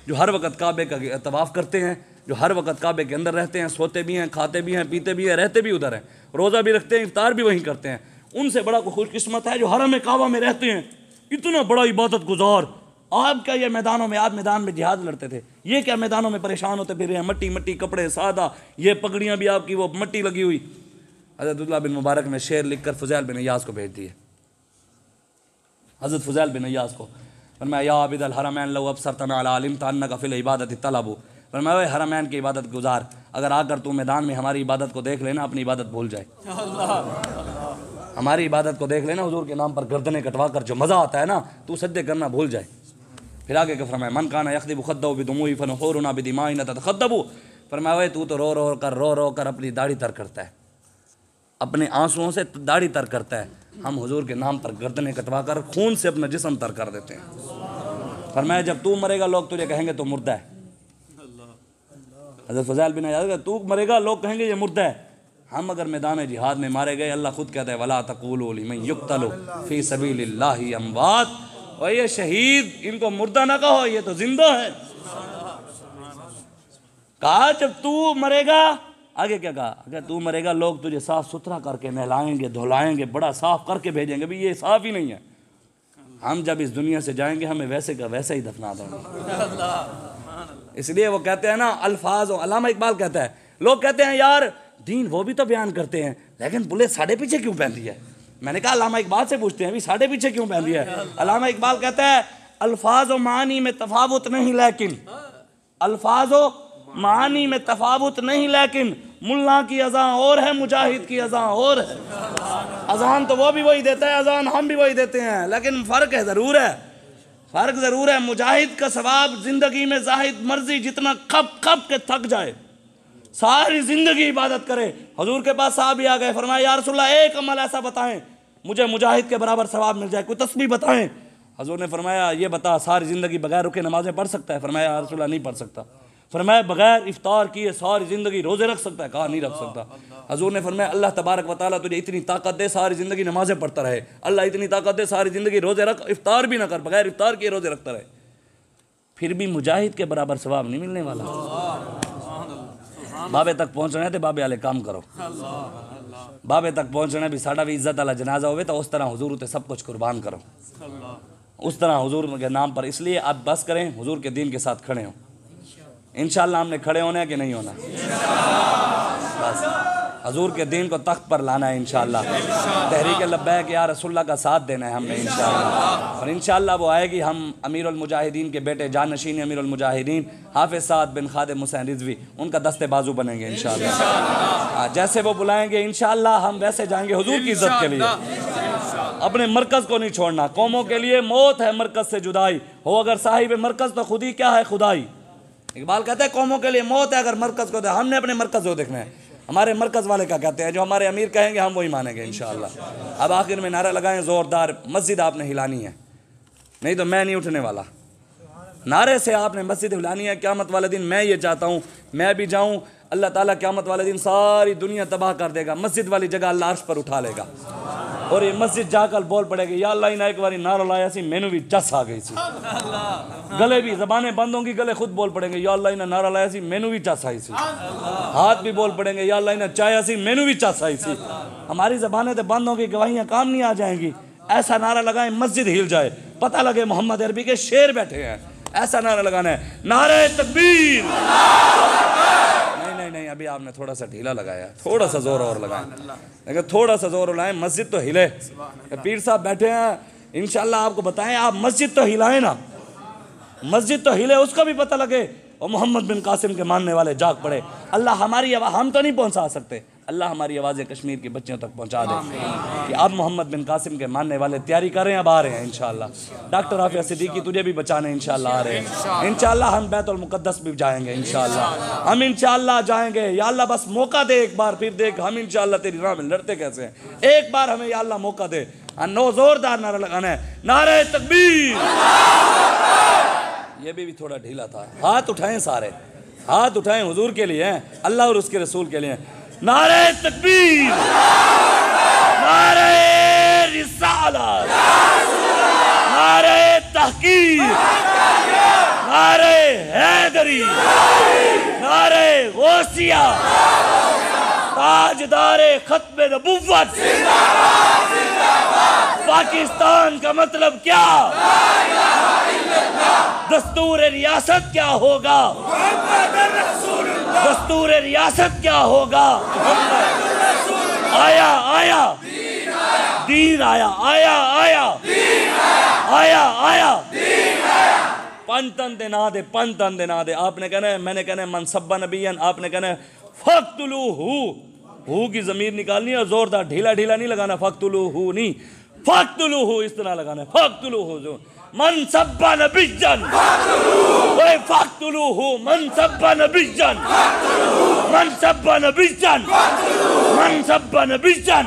जो हर वक्त काबे का तवाफ़ करते हैं, जो हर वक्त काबे के अंदर रहते हैं, सोते भी हैं, खाते भी हैं, पीते भी हैं, रहते भी उधर हैं, रोज़ा भी रखते हैं, इफ्तार भी वहीं करते हैं। उनसे बड़ा कोई खुशकिस्मत है जो हरम काबा में रहते हैं, इतना बड़ा इबादत गुजार, आप क्या ये मैदानों में, आप मैदान में जिहाद लड़ते थे, ये क्या मैदानों में परेशान होते फिर रहे हैं, मट्टी मट्टी कपड़े सादा, ये पगड़ियाँ भी आपकी वो मट्टी लगी हुई। हज़रत अब्दुल्लाह बिन मुबारक ने शेर लिखकर फ़ुज़ैल बिन इयास को भेज दिए। हज़रत फ़ुज़ैल बिन इयास को फरमाया या आबिदल हरमैन लौ अबसरत मा अलिमत अन्नका फ़िल इबादत तलबू, फरमाया हरमैन की इबादत गुजार, अगर आकर तू मैदान में हमारी इबादत को देख लेना अपनी इबादत भूल जाए। हमारी इबादत को देख लेना, हुजूर के नाम पर गर्दनें कटवा कर जो मज़ा आता है ना, तू सज्दे करना भूल जाए। फिर आगे क्या फरमाया मन काना यख्दिबु खद्दहु बिदमुई फनहुरुना बिदिमाई न ततखद्दबु, फरमाया तू तो रो रो कर अपनी दाढ़ी तर करता है, अपने आंसुओं से दाढ़ी तर करता है, हम हुजूर के नाम पर गर्दनें कटवा कर खून से अपना जिस्म तर कर देते हैं। फरमाया जब तू मरेगा लोग तुझे कहेंगे तो मुर्दा है। हज़रत फ़ुज़ैल बिन इयास तू मरेगा लोग कहेंगे ये मुर्दा है। हम अगर मैदान जिहाद में मारे गए, अल्लाह खुद कहता है वला तक़ूलू लिमन युक़्तलु फ़ी सबीलिल्लाहि अमवात, और ये शहीद इनको मुर्दा ना कहो, ये तो जिंदा है। कहा जब तू मरेगा, आगे क्या कहा, अगर तू मरेगा लोग तुझे साफ सुथरा करके नहलाएंगे धुलाएंगे, बड़ा साफ करके भेजेंगे, भाई ये साफ ही नहीं है। हम जब इस दुनिया से जाएंगे हमें वैसे का वैसे ही दफना देंगे। इसलिए वो कहते हैं ना अल्फाज, अल्लामा इकबाल कहता है, लोग कहते हैं यार दीन वो भी तो बयान करते हैं लेकिन बुले साढ़े पीछे क्यों पहन दिया है। मैंने कहा अल्लामा इकबाल से पूछते हैं, अभी साढ़े पीछे क्यों पहन दिया है। अल्लामा इकबाल कहता है अल्फाज व मानी में तफावुत नहीं, लेकिन अल्फाज व मानी में तफावुत नहीं, लेकिन मुल्ला की अज़ान और है मुजाहिद की अज़ान और है। अज़ान तो वो भी वही देता है, अज़ान हम भी वही देते हैं, लेकिन फ़र्क है, ज़रूर है, फ़र्क ज़रूर है। मुजाहिद का सवाब ज़िंदगी में जाहिद मर्जी जितना खप खप के थक जाए, सारी ज़िंदगी इबादत करे। हुजूर के पास साहब ही आ गए, फरमाया या रसूलल्लाह एक अमल ऐसा बताएं मुझे मुजाहिद के बराबर सवाब मिल जाए, कोई तस्बीह बताएं। हुजूर ने फरमाया ये बता सारी ज़िंदगी बगैर रुके नमाज़ें पढ़ सकता है। फरमाया या रसूलल्लाह नहीं पढ़ सकता। फरमाया बगैर इफ्तार किए सारी ज़िंदगी रोज़े रख सकता है। कहा नहीं रख सकता। हुजूर ने फरमाया अल्लाह तबारक व तआला तुझे इतनी ताकत दे सारी ज़िंदगी नमाज़ें पढ़ता रहे, अल्लाह इतनी ताकत दे सारी ज़िंदगी रोज़े रख, इफ्तार भी ना कर, बगैर इफ्तार किए रोज़े रखता रहे, फिर भी मुजाहिद के बराबर सवाब नहीं मिलने वाला। बाबे तक पहुँचना है तो बाबे वाले काम करो, बाबे तक पहुँचना भी साड़ा भी इज्जत वाला जनाजा होवे तो उस तरह हुजूर उते सब कुछ कुर्बान करो, उस तरह हुजूर के नाम पर। इसलिए आप बस करें हुजूर के दीन के साथ खड़े हो। इंशाअल्लाह हमने खड़े होना है कि नहीं होना, बस हजूर के दीन को तख्त पर लाना है इंशाअल्लाह। तहरीक लब्बैक या रसूलुल्लाह का साथ देना है हमने इंशाअल्लाह, और इंशाअल्लाह वो आएगी। हम अमीरुल मुजाहिदीन के बेटे जानशीन अमीरुल मुजाहिदीन हाफिज़ साद बिन खादिम हुसैन रिजवी उनका दस्ते बाजू बनेंगे इंशाअल्लाह। जैसे वो बुलाएंगे इंशाअल्लाह हम वैसे जाएंगे हुजूर की इज्जत के लिए। अपने मरकज़ को नहीं छोड़ना, कौमों के लिए मौत है मरकज़ से जुदाई, हो अगर साहिब मरकज़ तो खुद ही क्या है खुदाई। इकबाल कहते हैं कौमों के लिए मौत है अगर मरकज़ को, हमने अपने मरकज़ को देखना है। हमारे मरकज़ वाले क्या कहते हैं, जो हमारे अमीर कहेंगे हम वही मानेंगे इंशाअल्लाह। अब आखिर में नारा लगाएं ज़ोरदार, मस्जिद आपने हिलानी है, नहीं तो मैं नहीं उठने वाला। नारे से आपने मस्जिद हिलानी है। क़यामत वाले दिन मैं ये चाहता हूँ मैं भी जाऊँ, अल्लाह ताला क़यामत वाले दिन सारी दुनिया तबाह कर देगा, मस्जिद वाली जगह अल्लाह अर्श पर उठा लेगा, और ये मस्जिद जाकर बोल पड़ेगी या अल्लाह इन्हें एक बारी नारा लाया सी मैनू भी जस आ गई सी। गले भी ज़बानें बंद होंगी, गले खुद बोल पड़ेंगे या अल्लाह इन्हें नारा लाया सी मैनू भी चस आई सी। हाथ भी बोल पड़ेंगे या अल्लाह इन्हें चाया सी मैनू भी चस आई सी। हमारी ज़बानें तो बंद होंगी, गवाहियाँ काम नहीं आ जाएंगी। ऐसा नारा लगाएं मस्जिद हिल जाए, पता लगे मोहम्मद अरबी के शेर बैठे हैं। ऐसा नारा लगाना है, नारे तकबीर। नहीं अभी आपने थोड़ा सा ढीला लगाया, थोड़ा सा जोर और लगाएं, लेकिन थोड़ा सा जोर लगाएं, मस्जिद तो हिले। पीर साहब बैठे हैं, इंशाल्लाह आपको बताएं, आप मस्जिद तो हिलाएं ना, मस्जिद तो हिले, उसका भी पता लगे और मोहम्मद बिन कासिम के मानने वाले जाग पड़े। अल्लाह हमारी आवाज़ हम तो नहीं पहुंचा सकते, अल्लाह हमारी आवाज़ें कश्मीर की बच्चियों तक पहुंचा दे कि अब मोहम्मद बिन कासिम के मानने वाले तैयारी कर रहे हैं, अब आ रहे हैं इंशाअल्लाह। डॉक्टर आफिया सिद्दीकी तुझे भी बचाने इंशाअल्लाह आ रहे हैं इंशाअल्लाह। हम बैतुल मुक़द्दस भी जाएंगे इंशाअल्लाह, हम इंशाअल्लाह जाएंगे। या अल्लाह बस मौका दे एक बार, फिर देख हम इंशाअल्लाह तेरी राह में लड़ते कैसे हैं। एक बार हमें या अल्लाह मौका दे, नो जोरदार नारा लगाना है, नारे तकबीर। ये भी थोड़ा ढीला था, हाथ उठाएं, सारे हाथ उठाएं हुजूर के लिए हैं, अल्लाह और उसके रसूल के लिए। नारे तकबीर, नारे रिसालत, नारे तहकीक, नारे हैदरी, नारे गौसिया, ताजदारे खत्मे नबुव्वत। पाकिस्तान का मतलब क्या? दस्तूर रियासत क्या होगा, दस्तूर रियासत क्या होगा। आया आया दीन आया, आया आया आया आया पंतन देना दे, पंतन देना दे। आपने कहना है, मैंने कहना है मनसब्बा नबीयन, आपने कहना है फक्तुलूहू, हु की जमीर निकालनी है और जोरदार ढीला ढीला नहीं लगाना, फक्तुलूहू नहीं, फक्तुलूहू इस तरह लगाना है, फक्तुलूहू। जो मनसब्बा नबीयन, ओए फक्तुलूहू, मनसब्बा नबीयन, मनसब्बा नबीयन, मनसब्बा नबीयन,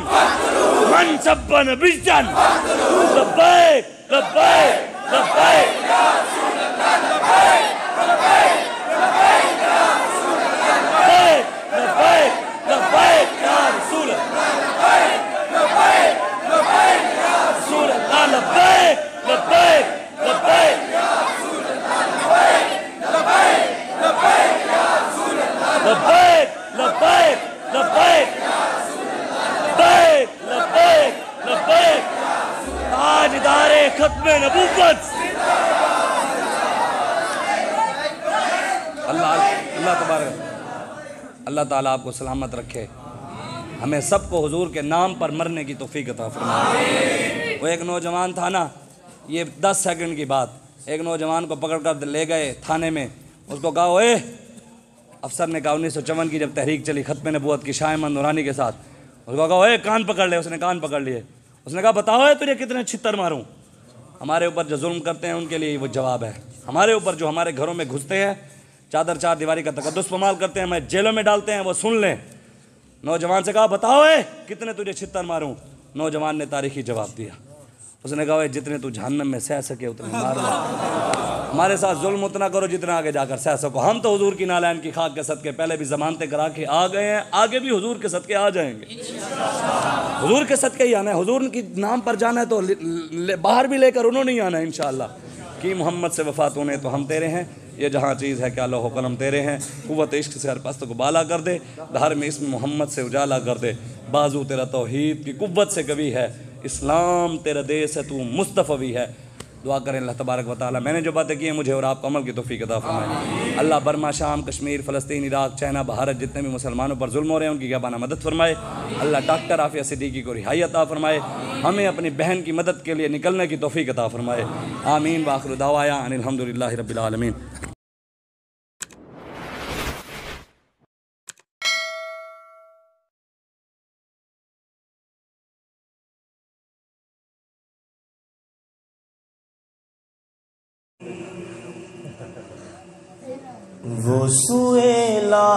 मनसब्बा नबीयन। लब्बैक लब्बैक लब्बैक ताजदारे खत्मे नबूवत। अल्लाह ताला आपको सलामत रखे, हमें सबको हुजूर के नाम पर मरने की तौफीक अता फरमाए। वो एक नौजवान था ना, ये 10 सेकंड की बात, एक नौजवान को पकड़ कर ले गए थाने में, उसको कहा ओए, अफसर ने कहा 1954 की जब तहरीक चली खत्म नबूवत की शाह अहमद नूरानी के साथ, उसको कहा ओए कान पकड़ ले, उसने कान पकड़ लिए, उसने कहा बताओ तुझे कितने छित्तर मारूं। हमारे ऊपर जो जुल्म करते हैं उनके लिए वो जवाब है, हमारे ऊपर जो हमारे घरों में घुसते हैं, चादर चार दीवारी का तकद्दुस पमाल करते हैं, हमें जेलों में डालते हैं, वो सुन लें। नौजवान से कहा बताओ कितने तुझे छित्तर मारूं। नौजवान ने तारीखी जवाब दिया, उसने कहा जितने तू जहन्नम में सह सके उतने मार लो। हमारे साथ जुल्म उतना करो जितना आगे जाकर सह सको। हम तो हुजूर की नालैन की खाक के सदके पहले भी ज़मानते करा के आ गए हैं, आगे भी हुजूर के सदके आ जाएंगे, हुजूर के सदके ही आना है, हुजूर की नाम पर जाना है तो बाहर भी लेकर उन्होंने ही आना है इंशाअल्लाह। कि मोहम्मद से वफ़ात होने तो हम तेरे हैं, ये जहाँ चीज़ है क्या लौह कलम तेरे हैं, कुव्वत इश्क से हर पस्त को बाला कर दे, धार में इसमें मोहम्मद से उजाला कर दे, बाजू तेरा तौहीद की कुव्वत से कभी है, इस्लाम तेरा देश है, तू मुस्तफ़वी है। दुआ करें अल्लाह तबारक व तआला मैंने जो बातें की हैं मुझे और आपको अमल की तौफीक अता फरमाए। अल्लाह बर्मा, शाम, कश्मीर, फ़लस्तीन, इराक, चाइना, भारत जितने भी मुसलमानों पर जुल्म हो रहे हैं उनकी गियाबाना मदद फरमाए। अल्लाह डॉक्टर आफिया सिद्दीकी को रिहाई अता फरमाए, हमें अपनी बहन की मदद के लिए निकलने की तौफीक अता फरमाए। आमीन। व आखिरु दावाया अनिल हम्दुलिल्लाहि रब्बिल आलमीन। वो सुएला